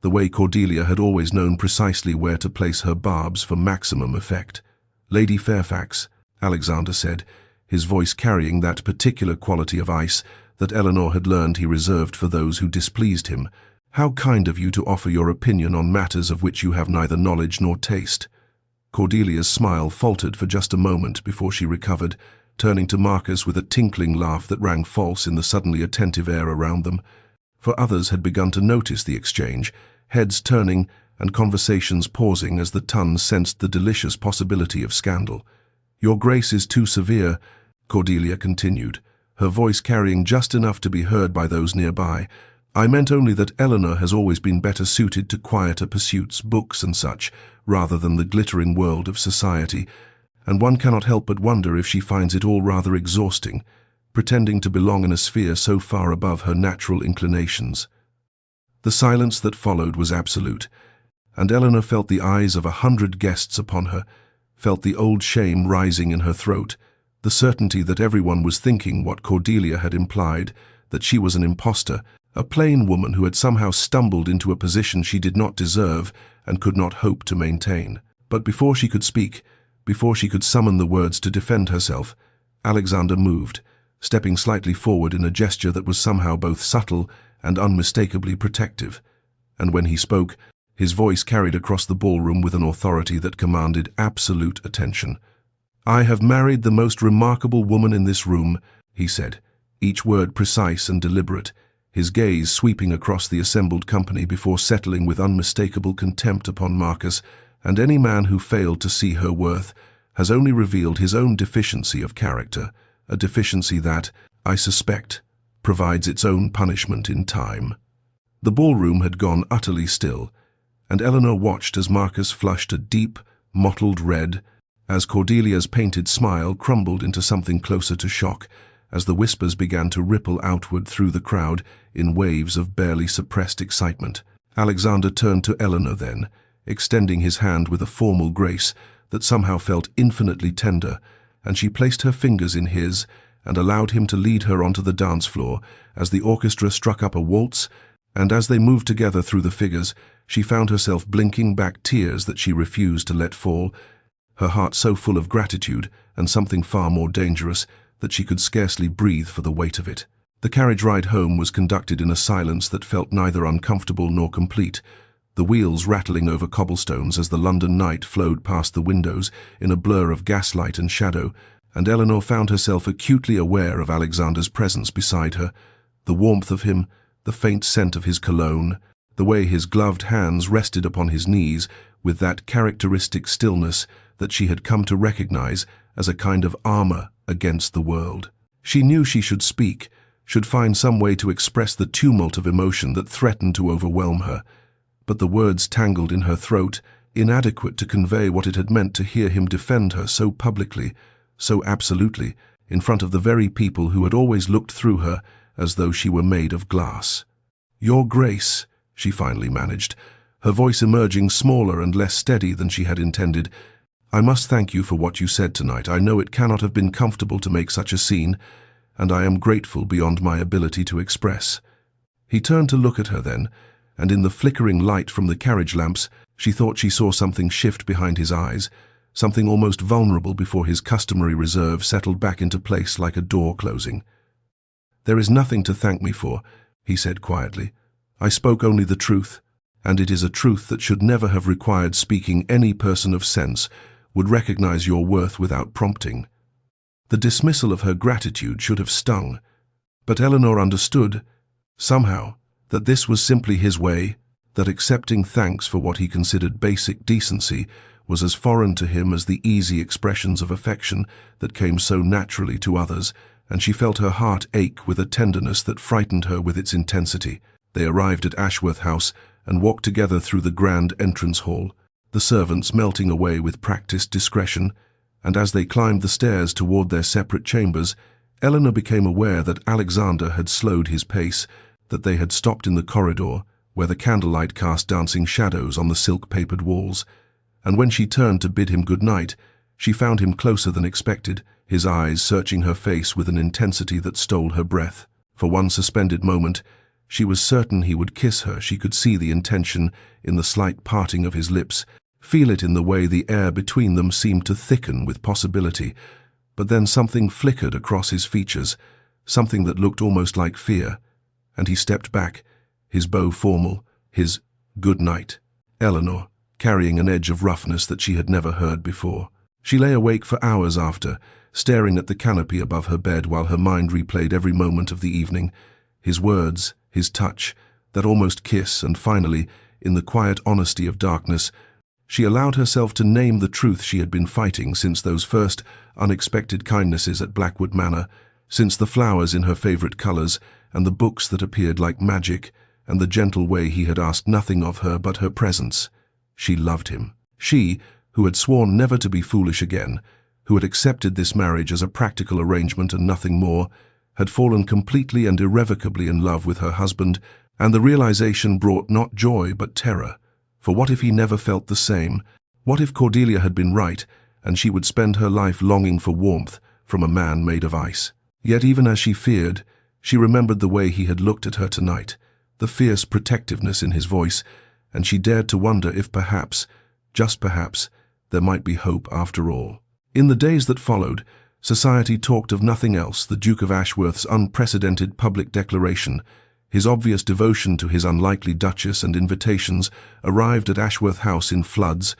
the way Cordelia had always known precisely where to place her barbs for maximum effect. "Lady Fairfax," Alexander said, his voice carrying that particular quality of ice that Eleanor had learned he reserved for those who displeased him, "how kind of you to offer your opinion on matters of which you have neither knowledge nor taste." Cordelia's smile faltered for just a moment before she recovered, turning to Marcus with a tinkling laugh that rang false in the suddenly attentive air around them. For others had begun to notice the exchange, heads turning and conversations pausing as the Tun sensed the delicious possibility of scandal. "Your grace is too severe," Cordelia continued, her voice carrying just enough to be heard by those nearby. "I meant only that Eleanor has always been better suited to quieter pursuits, books and such, rather than the glittering world of society, and one cannot help but wonder if she finds it all rather exhausting, pretending to belong in a sphere so far above her natural inclinations." The silence that followed was absolute, and Eleanor felt the eyes of 100 guests upon her, felt the old shame rising in her throat, the certainty that everyone was thinking what Cordelia had implied, that she was an impostor, a plain woman who had somehow stumbled into a position she did not deserve and could not hope to maintain. But before she could speak, before she could summon the words to defend herself, Alexander moved, stepping slightly forward in a gesture that was somehow both subtle and unmistakably protective. And when he spoke, his voice carried across the ballroom with an authority that commanded absolute attention. "I have married the most remarkable woman in this room," he said, each word precise and deliberate, his gaze sweeping across the assembled company before settling with unmistakable contempt upon Marcus, "and any man who failed to see her worth has only revealed his own deficiency of character, a deficiency that, I suspect, provides its own punishment in time." The ballroom had gone utterly still, and Eleanor watched as Marcus flushed a deep, mottled red, as Cordelia's painted smile crumbled into something closer to shock, as the whispers began to ripple outward through the crowd in waves of barely suppressed excitement. Alexander turned to Eleanor then, extending his hand with a formal grace that somehow felt infinitely tender, and she placed her fingers in his and allowed him to lead her onto the dance floor as the orchestra struck up a waltz, and as they moved together through the figures, she found herself blinking back tears that she refused to let fall, her heart so full of gratitude and something far more dangerous that she could scarcely breathe for the weight of it. The carriage ride home was conducted in a silence that felt neither uncomfortable nor complete, the wheels rattling over cobblestones as the London night flowed past the windows in a blur of gaslight and shadow, and Eleanor found herself acutely aware of Alexander's presence beside her, the warmth of him, the faint scent of his cologne, the way his gloved hands rested upon his knees with that characteristic stillness that she had come to recognize as a kind of armor against the world. She knew she should speak, should find some way to express the tumult of emotion that threatened to overwhelm her, but the words tangled in her throat, inadequate to convey what it had meant to hear him defend her so publicly, so absolutely, in front of the very people who had always looked through her as though she were made of glass. "Your Grace," she finally managed, her voice emerging smaller and less steady than she had intended, "I must thank you for what you said tonight. I know it cannot have been comfortable to make such a scene, and I am grateful beyond my ability to express." He turned to look at her then, and in the flickering light from the carriage lamps, she thought she saw something shift behind his eyes, something almost vulnerable before his customary reserve settled back into place like a door closing. "There is nothing to thank me for," he said quietly. "I spoke only the truth, and it is a truth that should never have required speaking. Any person of sense would recognize your worth without prompting." The dismissal of her gratitude should have stung, but Eleanor understood, somehow, that this was simply his way, that accepting thanks for what he considered basic decency was as foreign to him as the easy expressions of affection that came so naturally to others, and she felt her heart ache with a tenderness that frightened her with its intensity. They arrived at Ashworth House and walked together through the grand entrance hall, the servants melting away with practiced discretion, and as they climbed the stairs toward their separate chambers, Eleanor became aware that Alexander had slowed his pace, that they had stopped in the corridor, where the candlelight cast dancing shadows on the silk-papered walls, and when she turned to bid him good night, she found him closer than expected, his eyes searching her face with an intensity that stole her breath. For one suspended moment, she was certain he would kiss her. She could see the intention in the slight parting of his lips, feel it in the way the air between them seemed to thicken with possibility. But then something flickered across his features, something that looked almost like fear, and he stepped back, his bow formal, his good night. Eleanor, carrying an edge of roughness that she had never heard before. She lay awake for hours after, staring at the canopy above her bed while her mind replayed every moment of the evening, his words, his touch, that almost kiss, and finally, in the quiet honesty of darkness, she allowed herself to name the truth she had been fighting since those first unexpected kindnesses at Blackwood Manor, since the flowers in her favorite colors, and the books that appeared like magic, and the gentle way he had asked nothing of her but her presence. She loved him. She, who had sworn never to be foolish again, who had accepted this marriage as a practical arrangement and nothing more, had fallen completely and irrevocably in love with her husband, and the realization brought not joy but terror. For what if he never felt the same? What if Cordelia had been right, and she would spend her life longing for warmth from a man made of ice? Yet even as she feared, she remembered the way he had looked at her tonight, the fierce protectiveness in his voice, and she dared to wonder if perhaps, just perhaps, there might be hope after all. In the days that followed, society talked of nothing else. The Duke of Ashworth's unprecedented public declaration, his obvious devotion to his unlikely duchess and invitations arrived at Ashworth House in floods,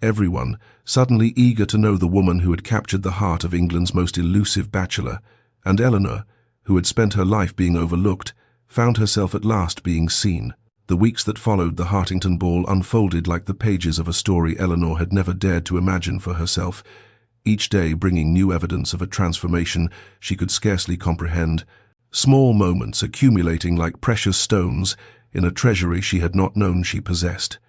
everyone suddenly eager to know the woman who had captured the heart of England's most elusive bachelor, and Eleanor, who had spent her life being overlooked, found herself at last being seen. The weeks that followed the Hartington ball unfolded like the pages of a story Eleanor had never dared to imagine for herself, each day bringing new evidence of a transformation she could scarcely comprehend, small moments accumulating like precious stones in a treasury she had not known she possessed.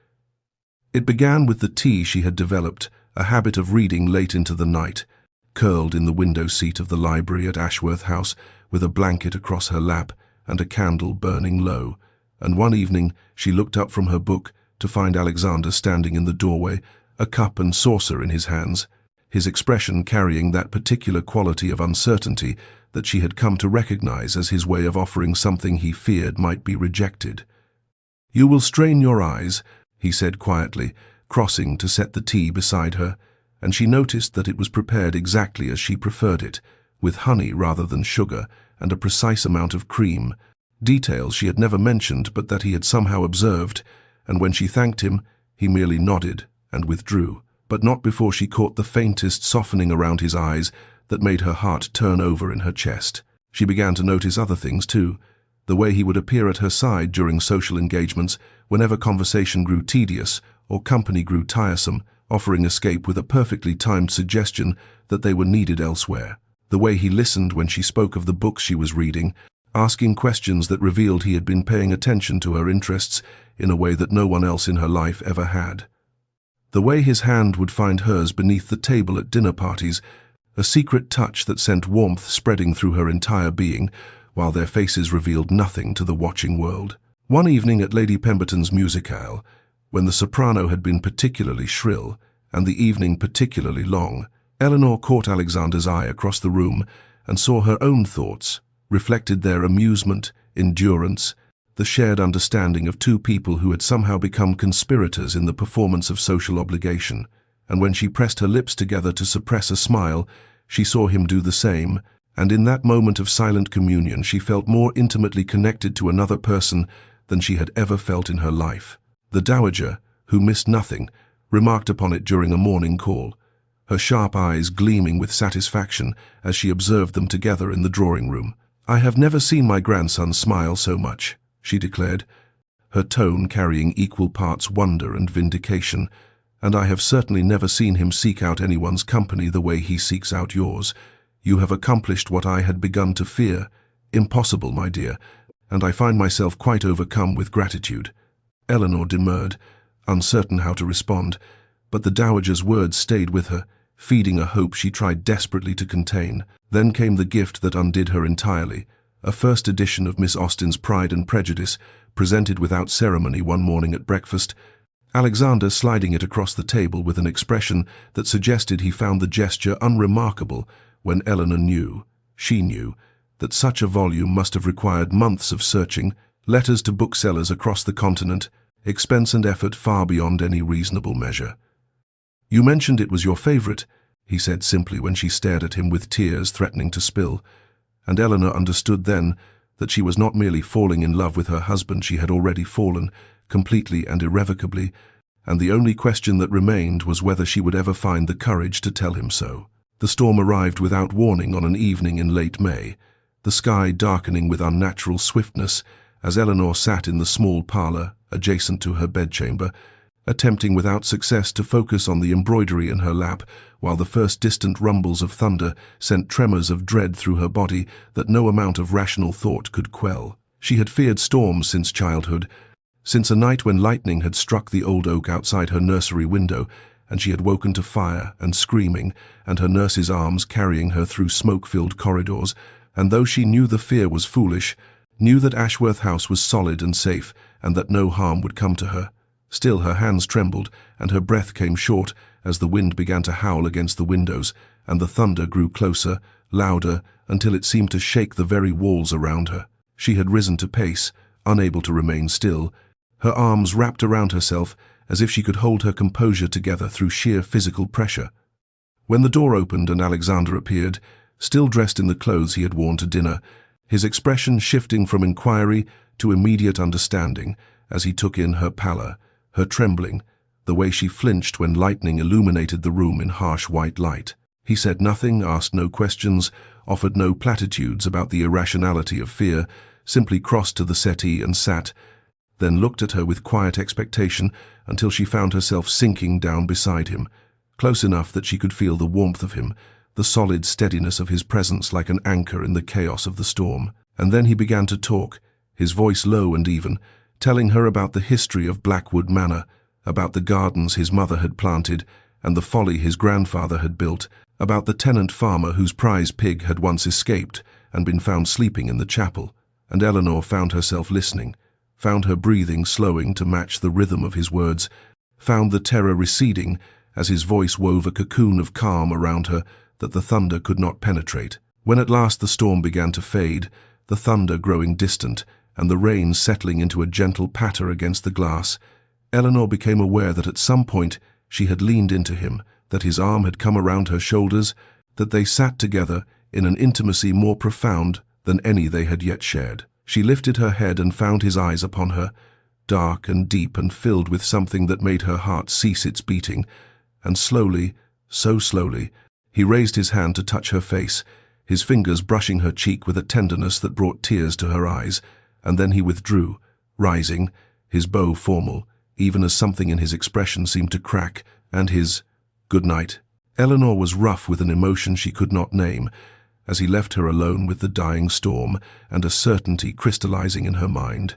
It began with the tea she had developed, a habit of reading late into the night, curled in the window seat of the library at Ashworth House with a blanket across her lap and a candle burning low, and one evening she looked up from her book to find Alexander standing in the doorway, a cup and saucer in his hands, his expression carrying that particular quality of uncertainty that she had come to recognize as his way of offering something he feared might be rejected. "You will strain your eyes," he said quietly, crossing to set the tea beside her, and she noticed that it was prepared exactly as she preferred it, with honey rather than sugar and a precise amount of cream, details she had never mentioned but that he had somehow observed, and when she thanked him, he merely nodded and withdrew, but not before she caught the faintest softening around his eyes that made her heart turn over in her chest. She began to notice other things too, the way he would appear at her side during social engagements whenever conversation grew tedious or company grew tiresome, offering escape with a perfectly timed suggestion that they were needed elsewhere. The way he listened when she spoke of the books she was reading, asking questions that revealed he had been paying attention to her interests in a way that no one else in her life ever had. The way his hand would find hers beneath the table at dinner parties, a secret touch that sent warmth spreading through her entire being, while their faces revealed nothing to the watching world. One evening at Lady Pemberton's musicale, when the soprano had been particularly shrill and the evening particularly long, Eleanor caught Alexander's eye across the room and saw her own thoughts, reflected their amusement, endurance, the shared understanding of two people who had somehow become conspirators in the performance of social obligation, and when she pressed her lips together to suppress a smile, she saw him do the same, and in that moment of silent communion she felt more intimately connected to another person than she had ever felt in her life. The dowager, who missed nothing, remarked upon it during a morning call, her sharp eyes gleaming with satisfaction as she observed them together in the drawing-room. "I have never seen my grandson smile so much," she declared, her tone carrying equal parts wonder and vindication, "and I have certainly never seen him seek out anyone's company the way he seeks out yours. You have accomplished what I had begun to fear. Impossible, my dear, and I find myself quite overcome with gratitude." Eleanor demurred, uncertain how to respond, but the dowager's words stayed with her, feeding a hope she tried desperately to contain. Then came the gift that undid her entirely, a first edition of Miss Austen's Pride and Prejudice, presented without ceremony one morning at breakfast, Alexander sliding it across the table with an expression that suggested he found the gesture unremarkable when Eleanor knew, she knew, that such a volume must have required months of searching, letters to booksellers across the continent, expense and effort far beyond any reasonable measure. "You mentioned it was your favorite," he said simply when she stared at him with tears threatening to spill, and Eleanor understood then that she was not merely falling in love with her husband, she had already fallen, completely and irrevocably, and the only question that remained was whether she would ever find the courage to tell him so. The storm arrived without warning on an evening in late May, the sky darkening with unnatural swiftness as Eleanor sat in the small parlour adjacent to her bedchamber, attempting without success to focus on the embroidery in her lap, while the first distant rumbles of thunder sent tremors of dread through her body that no amount of rational thought could quell. She had feared storms since childhood, since a night when lightning had struck the old oak outside her nursery window, and she had woken to fire and screaming, and her nurse's arms carrying her through smoke-filled corridors, and though she knew the fear was foolish, knew that Ashworth House was solid and safe, and that no harm would come to her, still her hands trembled, and her breath came short as the wind began to howl against the windows, and the thunder grew closer, louder, until it seemed to shake the very walls around her. She had risen to pace, unable to remain still, her arms wrapped around herself as if she could hold her composure together through sheer physical pressure. When the door opened and Alexander appeared, still dressed in the clothes he had worn to dinner, his expression shifting from inquiry to immediate understanding as he took in her pallor, her trembling, the way she flinched when lightning illuminated the room in harsh white light. He said nothing, asked no questions, offered no platitudes about the irrationality of fear, simply crossed to the settee and sat, then looked at her with quiet expectation until she found herself sinking down beside him, close enough that she could feel the warmth of him, the solid steadiness of his presence like an anchor in the chaos of the storm. And then he began to talk, his voice low and even, telling her about the history of Blackwood Manor, about the gardens his mother had planted and the folly his grandfather had built, about the tenant farmer whose prize pig had once escaped and been found sleeping in the chapel. And Eleanor found herself listening, found her breathing slowing to match the rhythm of his words, found the terror receding as his voice wove a cocoon of calm around her that the thunder could not penetrate. When at last the storm began to fade, the thunder growing distant and the rain settling into a gentle patter against the glass, Eleanor became aware that at some point she had leaned into him, that his arm had come around her shoulders, that they sat together in an intimacy more profound than any they had yet shared. She lifted her head and found his eyes upon her, dark and deep and filled with something that made her heart cease its beating, and slowly, so slowly, he raised his hand to touch her face, his fingers brushing her cheek with a tenderness that brought tears to her eyes, and then he withdrew, rising, his bow formal, even as something in his expression seemed to crack, and his "good night." Eleanor was rough with an emotion she could not name, as he left her alone with the dying storm and a certainty crystallizing in her mind.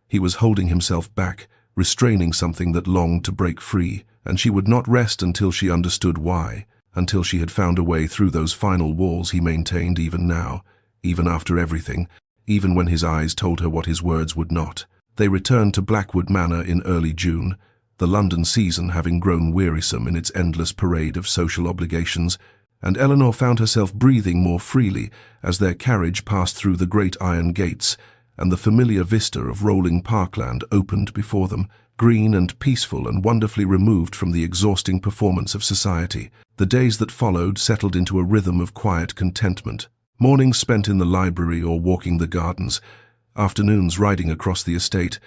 He was holding himself back, restraining something that longed to break free, and she would not rest until she understood why, until she had found a way through those final walls he maintained even now, even after everything, even when his eyes told her what his words would not. They returned to Blackwood Manor in early June, the London season having grown wearisome in its endless parade of social obligations, and Eleanor found herself breathing more freely as their carriage passed through the great iron gates, and the familiar vista of rolling parkland opened before them, green and peaceful and wonderfully removed from the exhausting performance of society. The days that followed settled into a rhythm of quiet contentment. Mornings spent in the library or walking the gardens, afternoons riding across the estate,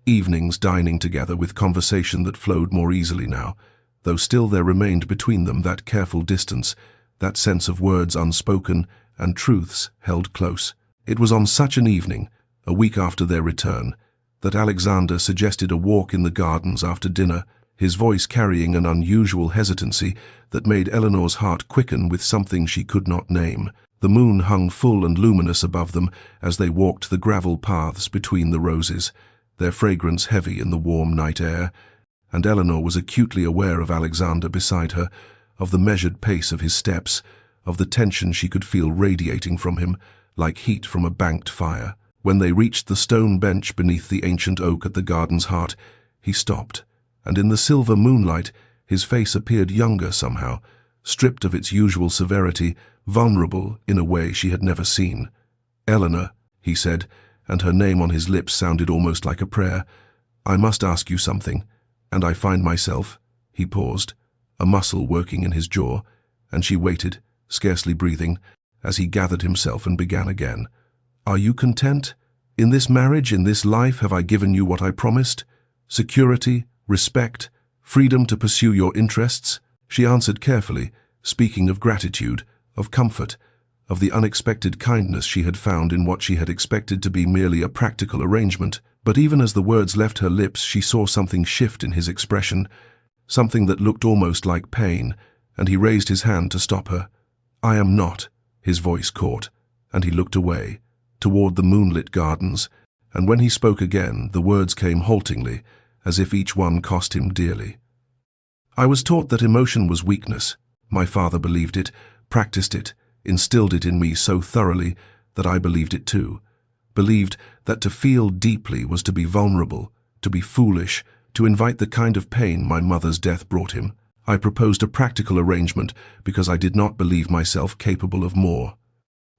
evenings dining together with conversation that flowed more easily now, though still there remained between them that careful distance, that sense of words unspoken and truths held close. It was on such an evening, a week after their return, that Alexander suggested a walk in the gardens after dinner, his voice carrying an unusual hesitancy that made Eleanor's heart quicken with something she could not name. The moon hung full and luminous above them as they walked the gravel paths between the roses, their fragrance heavy in the warm night air, and Eleanor was acutely aware of Alexander beside her, of the measured pace of his steps, of the tension she could feel radiating from him, like heat from a banked fire. When they reached the stone bench beneath the ancient oak at the garden's heart, he stopped, and in the silver moonlight his face appeared younger somehow, stripped of its usual severity, vulnerable in a way she had never seen. "Eleanor," he said, and her name on his lips sounded almost like a prayer. "I must ask you something, and I find myself—" He paused, a muscle working in his jaw, and she waited, scarcely breathing, as he gathered himself and began again. "Are you content? In this marriage, in this life, have I given you what I promised? Security, respect, freedom to pursue your interests?" She answered carefully, speaking of gratitude, of comfort, of the unexpected kindness she had found in what she had expected to be merely a practical arrangement. But even as the words left her lips, she saw something shift in his expression, something that looked almost like pain, and he raised his hand to stop her. "I am not," his voice caught, and he looked away, toward the moonlit gardens, and when he spoke again, the words came haltingly, as if each one cost him dearly. "I was taught that emotion was weakness. My father believed it, practiced it, instilled it in me so thoroughly that I believed it too. Believed that to feel deeply was to be vulnerable, to be foolish, to invite the kind of pain my mother's death brought him. I proposed a practical arrangement because I did not believe myself capable of more."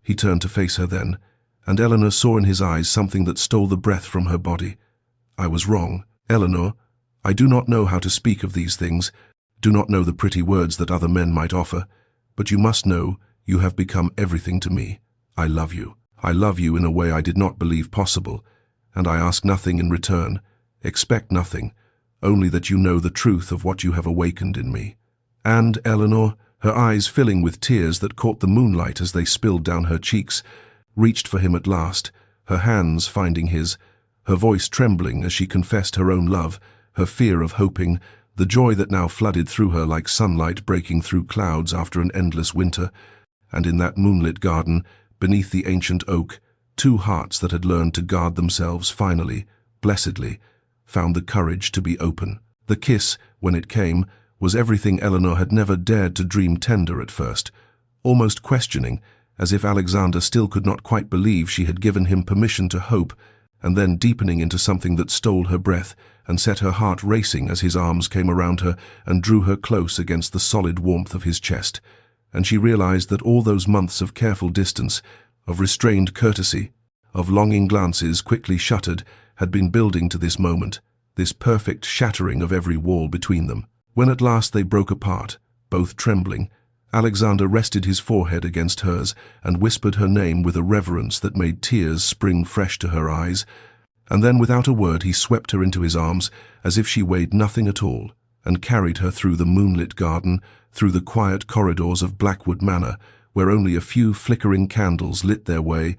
He turned to face her then, and Eleanor saw in his eyes something that stole the breath from her body. "I was wrong, Eleanor. I do not know how to speak of these things, do not know the pretty words that other men might offer, but you must know you have become everything to me. I love you. I love you in a way I did not believe possible, and I ask nothing in return, expect nothing, only that you know the truth of what you have awakened in me." And Eleanor, her eyes filling with tears that caught the moonlight as they spilled down her cheeks, reached for him at last, her hands finding his, her voice trembling as she confessed her own love, her fear of hoping, the joy that now flooded through her like sunlight breaking through clouds after an endless winter. And in that moonlit garden, beneath the ancient oak, two hearts that had learned to guard themselves finally, blessedly, found the courage to be open. The kiss, when it came, was everything Eleanor had never dared to dream tender at first, almost questioning, as if Alexander still could not quite believe she had given him permission to hope, and then deepening into something that stole her breath and set her heart racing as his arms came around her and drew her close against the solid warmth of his chest. And she realized that all those months of careful distance, of restrained courtesy, of longing glances quickly shuttered, had been building to this moment, this perfect shattering of every wall between them. When at last they broke apart, both trembling, Alexander rested his forehead against hers and whispered her name with a reverence that made tears spring fresh to her eyes, and then without a word he swept her into his arms as if she weighed nothing at all, and carried her through the moonlit garden, through the quiet corridors of Blackwood Manor, where only a few flickering candles lit their way,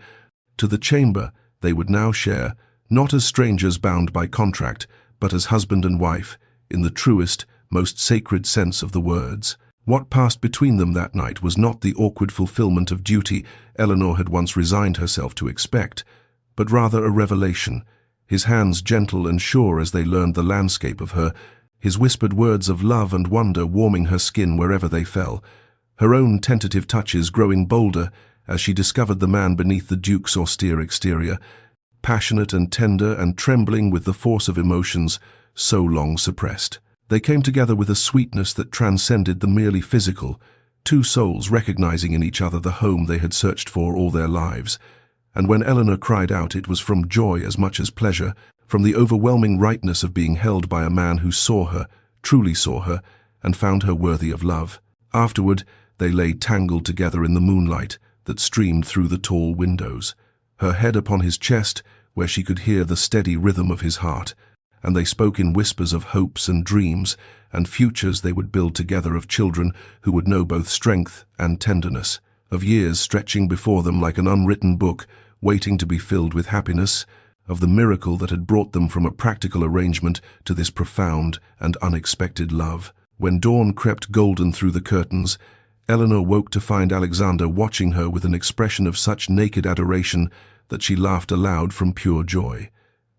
to the chamber they would now share, not as strangers bound by contract, but as husband and wife, in the truest, most sacred sense of the words. What passed between them that night was not the awkward fulfillment of duty Eleanor had once resigned herself to expect, but rather a revelation, his hands gentle and sure as they learned the landscape of her, his whispered words of love and wonder warming her skin wherever they fell, her own tentative touches growing bolder as she discovered the man beneath the Duke's austere exterior, passionate and tender and trembling with the force of emotions so long suppressed. They came together with a sweetness that transcended the merely physical, two souls recognizing in each other the home they had searched for all their lives. And when Eleanor cried out, it was from joy as much as pleasure, from the overwhelming rightness of being held by a man who saw her, truly saw her, and found her worthy of love. Afterward, they lay tangled together in the moonlight that streamed through the tall windows, her head upon his chest, where she could hear the steady rhythm of his heart, and they spoke in whispers of hopes and dreams and futures they would build together, of children who would know both strength and tenderness, of years stretching before them like an unwritten book, waiting to be filled with happiness, of the miracle that had brought them from a practical arrangement to this profound and unexpected love. When dawn crept golden through the curtains, Eleanor woke to find Alexander watching her with an expression of such naked adoration that she laughed aloud from pure joy.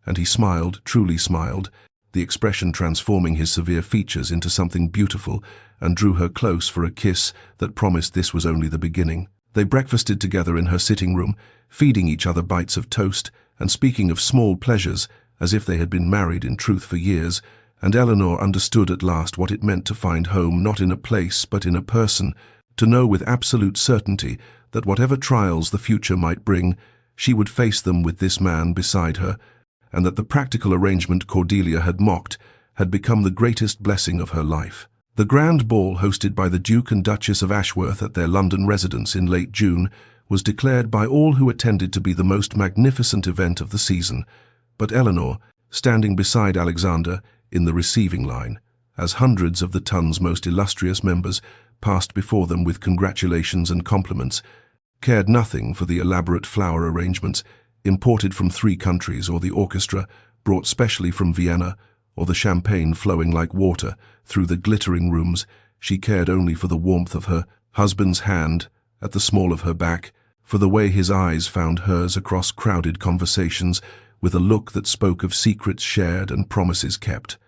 And he smiled, truly smiled, the expression transforming his severe features into something beautiful, and drew her close for a kiss that promised this was only the beginning. They breakfasted together in her sitting room, feeding each other bites of toast and speaking of small pleasures as if they had been married in truth for years, and Eleanor understood at last what it meant to find home not in a place but in a person, to know with absolute certainty that whatever trials the future might bring, she would face them with this man beside her, and that the practical arrangement Cordelia had mocked had become the greatest blessing of her life. The grand ball hosted by the Duke and Duchess of Ashworth at their London residence in late June was declared by all who attended to be the most magnificent event of the season, but Eleanor, standing beside Alexander in the receiving line, as hundreds of the Tun's most illustrious members passed before them with congratulations and compliments, cared nothing for the elaborate flower arrangements imported from 3 countries, or the orchestra brought specially from Vienna, or the champagne flowing like water through the glittering rooms. She cared only for the warmth of her husband's hand at the small of her back, for the way his eyes found hers across crowded conversations with a look that spoke of secrets shared and promises kept,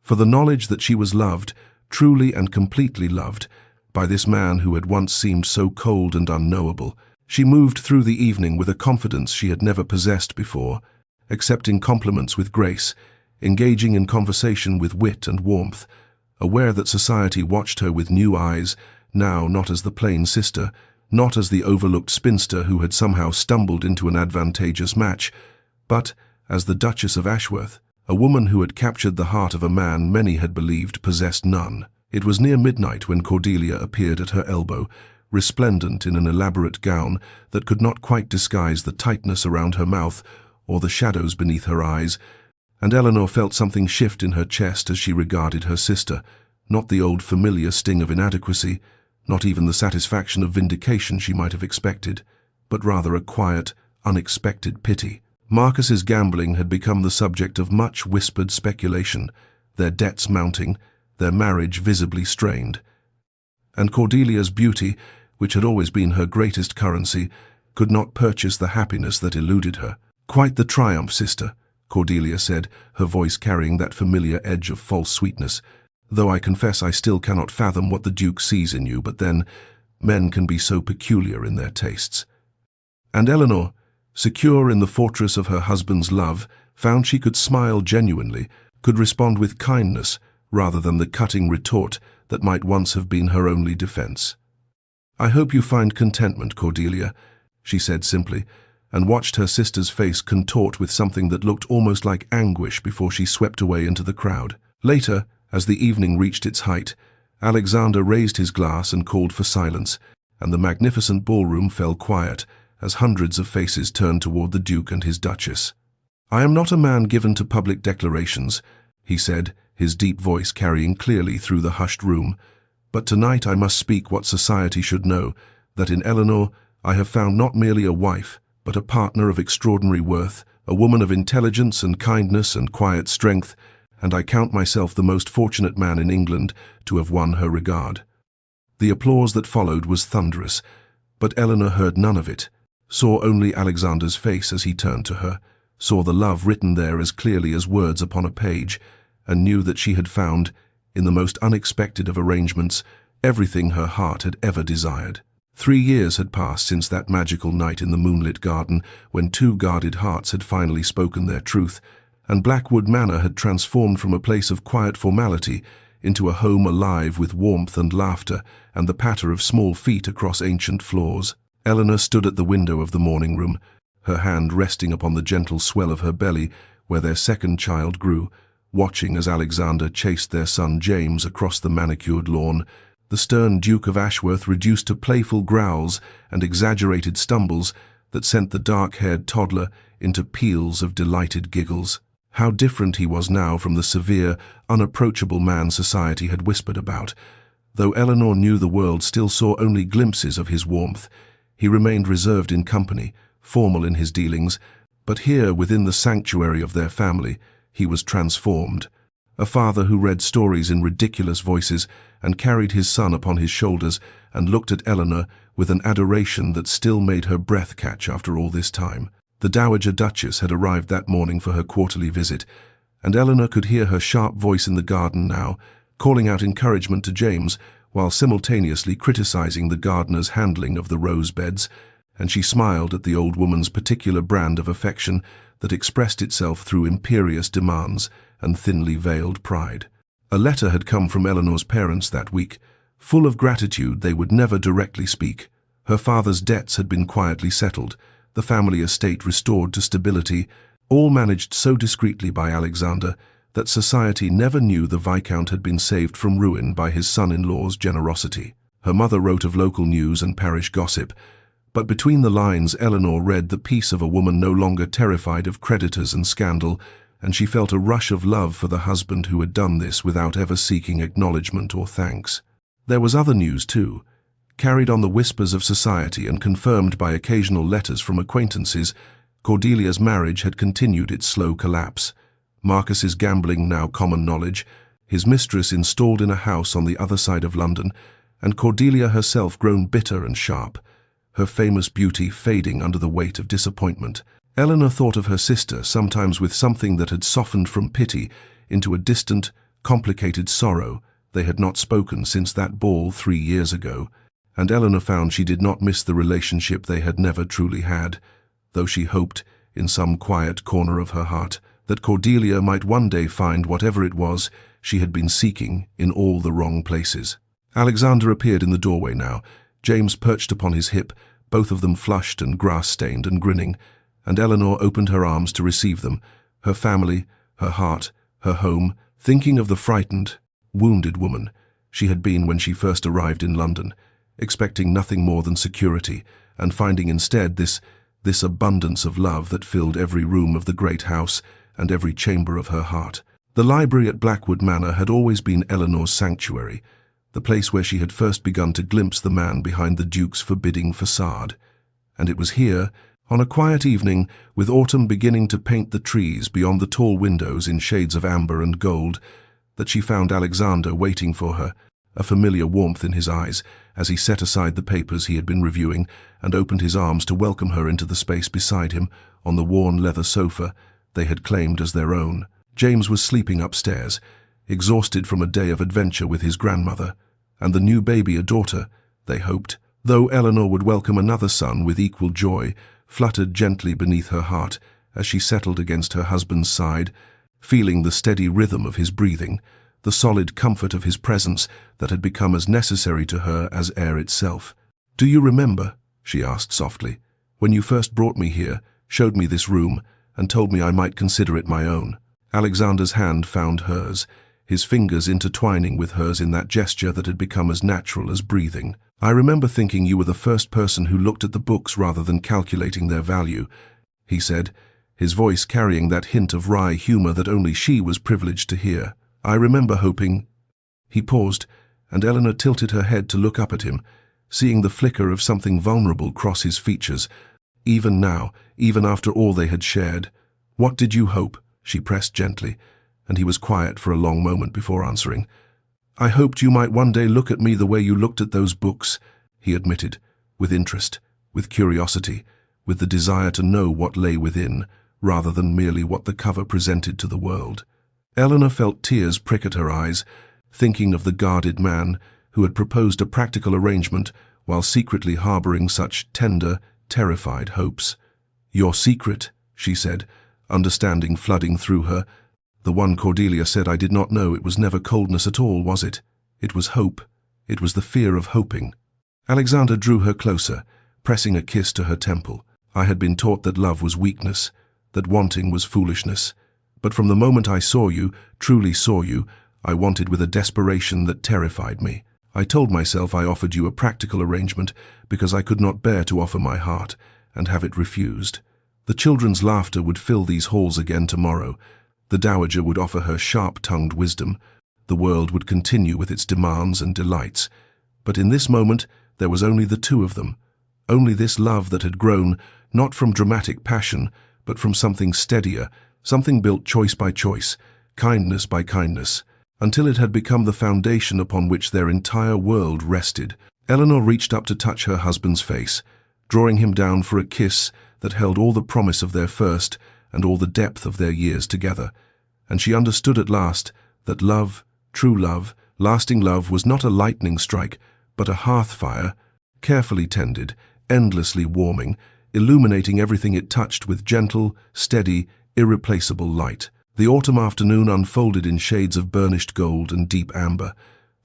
for the knowledge that she was loved, truly and completely loved, by this man who had once seemed so cold and unknowable. She moved through the evening with a confidence she had never possessed before, accepting compliments with grace, engaging in conversation with wit and warmth, aware that society watched her with new eyes, now not as the plain sister, not as the overlooked spinster who had somehow stumbled into an advantageous match, but as the Duchess of Ashworth, a woman who had captured the heart of a man many had believed possessed none. It was near midnight when Cordelia appeared at her elbow, resplendent in an elaborate gown that could not quite disguise the tightness around her mouth or the shadows beneath her eyes, and Eleanor felt something shift in her chest as she regarded her sister, not the old familiar sting of inadequacy, not even the satisfaction of vindication she might have expected, but rather a quiet, unexpected pity. Marcus's gambling had become the subject of much whispered speculation, their debts mounting, their marriage visibly strained. And Cordelia's beauty, which had always been her greatest currency, could not purchase the happiness that eluded her. "Quite the triumph, sister," Cordelia said, her voice carrying that familiar edge of false sweetness, "though I confess I still cannot fathom what the Duke sees in you, but then, men can be so peculiar in their tastes." And Eleanor, secure in the fortress of her husband's love, found she could smile genuinely, could respond with kindness, rather than the cutting retort that might once have been her only defense. "I hope you find contentment, Cordelia," she said simply, and watched her sister's face contort with something that looked almost like anguish before she swept away into the crowd. Later, as the evening reached its height, Alexander raised his glass and called for silence, and the magnificent ballroom fell quiet as hundreds of faces turned toward the Duke and his Duchess. "I am not a man given to public declarations," he said, his deep voice carrying clearly through the hushed room, "but tonight I must speak what society should know, that in Eleanor I have found not merely a wife, but a partner of extraordinary worth, a woman of intelligence and kindness and quiet strength, and I count myself the most fortunate man in England to have won her regard." The applause that followed was thunderous, but Eleanor heard none of it, saw only Alexander's face as he turned to her, saw the love written there as clearly as words upon a page, and knew that she had found, in the most unexpected of arrangements, everything her heart had ever desired. 3 years had passed since that magical night in the moonlit garden when 2 guarded hearts had finally spoken their truth, and Blackwood Manor had transformed from a place of quiet formality into a home alive with warmth and laughter and the patter of small feet across ancient floors. Eleanor stood at the window of the morning room, her hand resting upon the gentle swell of her belly where their second child grew, watching as Alexander chased their son James across the manicured lawn, the stern Duke of Ashworth reduced to playful growls and exaggerated stumbles that sent the dark-haired toddler into peals of delighted giggles. How different he was now from the severe, unapproachable man society had whispered about. Though Eleanor knew the world still saw only glimpses of his warmth, he remained reserved in company, formal in his dealings, but here, within the sanctuary of their family, he was transformed. A father who read stories in ridiculous voices and carried his son upon his shoulders and looked at Eleanor with an adoration that still made her breath catch after all this time. The Dowager Duchess had arrived that morning for her quarterly visit, and Eleanor could hear her sharp voice in the garden now, calling out encouragement to James, while simultaneously criticizing the gardener's handling of the rose beds, and she smiled at the old woman's particular brand of affection that expressed itself through imperious demands and thinly veiled pride. A letter had come from Eleanor's parents that week, full of gratitude they would never directly speak. Her father's debts had been quietly settled, the family estate restored to stability, all managed so discreetly by Alexander that society never knew the Viscount had been saved from ruin by his son-in-law's generosity. Her mother wrote of local news and parish gossip, but between the lines Eleanor read the peace of a woman no longer terrified of creditors and scandal, and she felt a rush of love for the husband who had done this without ever seeking acknowledgement or thanks. There was other news too, carried on the whispers of society and confirmed by occasional letters from acquaintances. Cordelia's marriage had continued its slow collapse. Marcus's gambling now common knowledge, his mistress installed in a house on the other side of London, and Cordelia herself grown bitter and sharp, her famous beauty fading under the weight of disappointment. Eleanor thought of her sister, sometimes with something that had softened from pity into a distant, complicated sorrow. They had not spoken since that ball 3 years ago, and Eleanor found she did not miss the relationship they had never truly had, though she hoped, in some quiet corner of her heart, that Cordelia might one day find whatever it was she had been seeking in all the wrong places. Alexander appeared in the doorway now, James perched upon his hip, both of them flushed and grass-stained and grinning, and Eleanor opened her arms to receive them, her family, her heart, her home, thinking of the frightened, wounded woman she had been when she first arrived in London, expecting nothing more than security, and finding instead this abundance of love that filled every room of the great house and every chamber of her heart. The library at Blackwood Manor had always been Eleanor's sanctuary, the place where she had first begun to glimpse the man behind the Duke's forbidding facade. And it was here, on a quiet evening, with autumn beginning to paint the trees beyond the tall windows in shades of amber and gold, that she found Alexander waiting for her, a familiar warmth in his eyes, as he set aside the papers he had been reviewing and opened his arms to welcome her into the space beside him, on the worn leather sofa they had claimed as their own. James was sleeping upstairs, exhausted from a day of adventure with his grandmother, and the new baby a daughter, they hoped, though Eleanor would welcome another son with equal joy, fluttered gently beneath her heart as she settled against her husband's side, feeling the steady rhythm of his breathing, the solid comfort of his presence that had become as necessary to her as air itself. "Do you remember," she asked softly, "when you first brought me here, showed me this room, and told me I might consider it my own?" Alexander's hand found hers, his fingers intertwining with hers in that gesture that had become as natural as breathing. "I remember thinking you were the first person who looked at the books rather than calculating their value," he said, his voice carrying that hint of wry humor that only she was privileged to hear. "I remember hoping—" He paused, and Eleanor tilted her head to look up at him, seeing the flicker of something vulnerable cross his features. Even now, even after all they had shared. "What did you hope?" she pressed gently, and he was quiet for a long moment before answering. "I hoped you might one day look at me the way you looked at those books," he admitted, with interest, with curiosity, with the desire to know what lay within, rather than merely what the cover presented to the world. Eleanor felt tears prick at her eyes, thinking of the guarded man who had proposed a practical arrangement while secretly harboring such tender, terrified hopes. "Your secret," she said, understanding flooding through her. "The one Cordelia said I did not know. It was never coldness at all, was it? It was hope. It was the fear of hoping." Alexander drew her closer, pressing a kiss to her temple. "I had been taught that love was weakness, that wanting was foolishness. But from the moment I saw you, truly saw you, I wanted with a desperation that terrified me. I told myself I offered you a practical arrangement because I could not bear to offer my heart and have it refused. The children's laughter would fill these halls again tomorrow. The dowager would offer her sharp-tongued wisdom. The world would continue with its demands and delights. But in this moment there was only the two of them, only this love that had grown, not from dramatic passion, but from something steadier, something built choice by choice, kindness by kindness, until it had become the foundation upon which their entire world rested. Eleanor reached up to touch her husband's face, drawing him down for a kiss that held all the promise of their first and all the depth of their years together, and she understood at last that love, true love, lasting love was not a lightning strike, but a hearth fire, carefully tended, endlessly warming, illuminating everything it touched with gentle, steady, irreplaceable light. The autumn afternoon unfolded in shades of burnished gold and deep amber,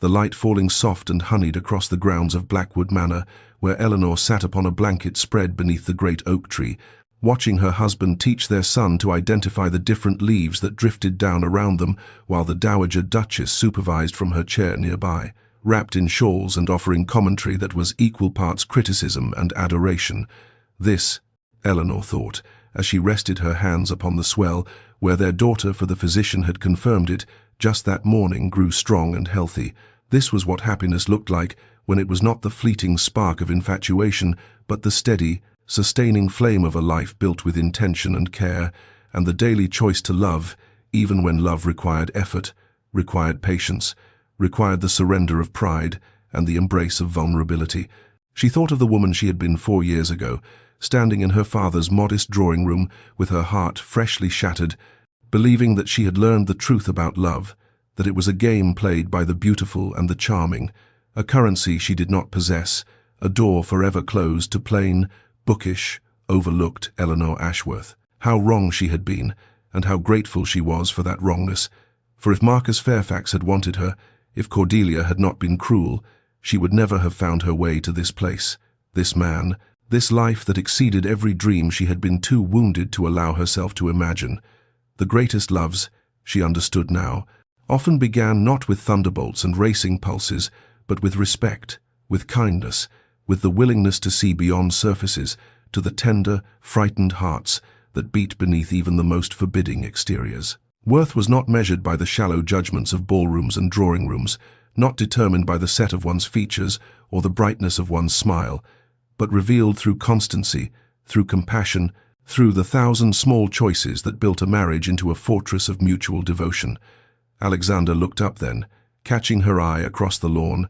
the light falling soft and honeyed across the grounds of Blackwood Manor, where Eleanor sat upon a blanket spread beneath the great oak tree, watching her husband teach their son to identify the different leaves that drifted down around them, while the Dowager Duchess supervised from her chair nearby, wrapped in shawls and offering commentary that was equal parts criticism and adoration. This, Eleanor thought, as she rested her hands upon the swell, where their daughter, for the physician had confirmed it, just that morning grew strong and healthy. This was what happiness looked like when it was not the fleeting spark of infatuation, but the steady, sustaining flame of a life built with intention and care, and the daily choice to love, even when love required effort, required patience, required the surrender of pride and the embrace of vulnerability. She thought of the woman she had been 4 years ago, standing in her father's modest drawing room with her heart freshly shattered, believing that she had learned the truth about love, that it was a game played by the beautiful and the charming, a currency she did not possess, a door forever closed to plain, bookish, overlooked Eleanor Ashworth. How wrong she had been, and how grateful she was for that wrongness. For if Marcus Fairfax had wanted her, if Cordelia had not been cruel, she would never have found her way to this place, this man, this life that exceeded every dream she had been too wounded to allow herself to imagine. The greatest loves, she understood now, often began not with thunderbolts and racing pulses, but with respect, with kindness, with the willingness to see beyond surfaces, to the tender, frightened hearts that beat beneath even the most forbidding exteriors. Worth was not measured by the shallow judgments of ballrooms and drawing rooms, not determined by the set of one's features or the brightness of one's smile, but revealed through constancy, through compassion, through the 1,000 small choices that built a marriage into a fortress of mutual devotion. Alexander looked up then, catching her eye across the lawn,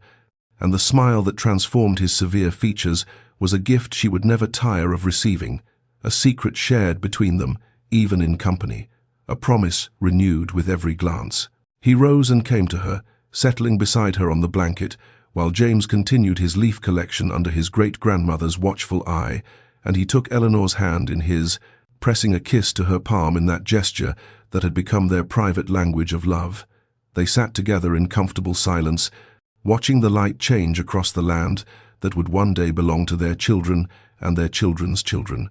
and the smile that transformed his severe features was a gift she would never tire of receiving, a secret shared between them, even in company, a promise renewed with every glance. He rose and came to her, settling beside her on the blanket, while James continued his leaf collection under his great-grandmother's watchful eye, and he took Eleanor's hand in his, pressing a kiss to her palm in that gesture that had become their private language of love. They sat together in comfortable silence, watching the light change across the land that would one day belong to their children and their children's children,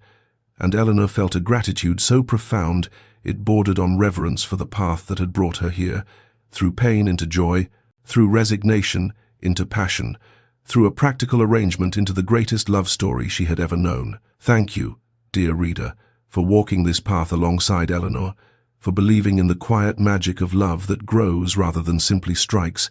and Eleanor felt a gratitude so profound it bordered on reverence for the path that had brought her here, through pain into joy, through resignation into passion, through a practical arrangement into the greatest love story she had ever known. Thank you, dear reader, for walking this path alongside Eleanor, for believing in the quiet magic of love that grows rather than simply strikes,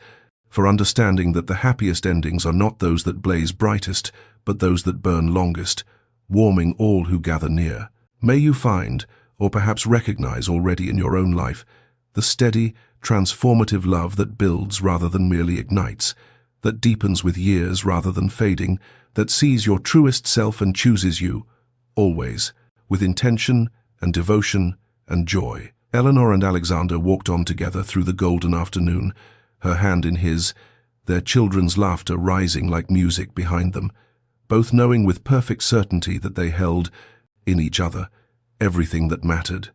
for understanding that the happiest endings are not those that blaze brightest, but those that burn longest, warming all who gather near. May you find, or perhaps recognize already in your own life, the steady, transformative love that builds rather than merely ignites, that deepens with years rather than fading, that sees your truest self and chooses you, always, with intention and devotion and joy. Eleanor and Alexander walked on together through the golden afternoon, her hand in his, their children's laughter rising like music behind them, both knowing with perfect certainty that they held, in each other, everything that mattered.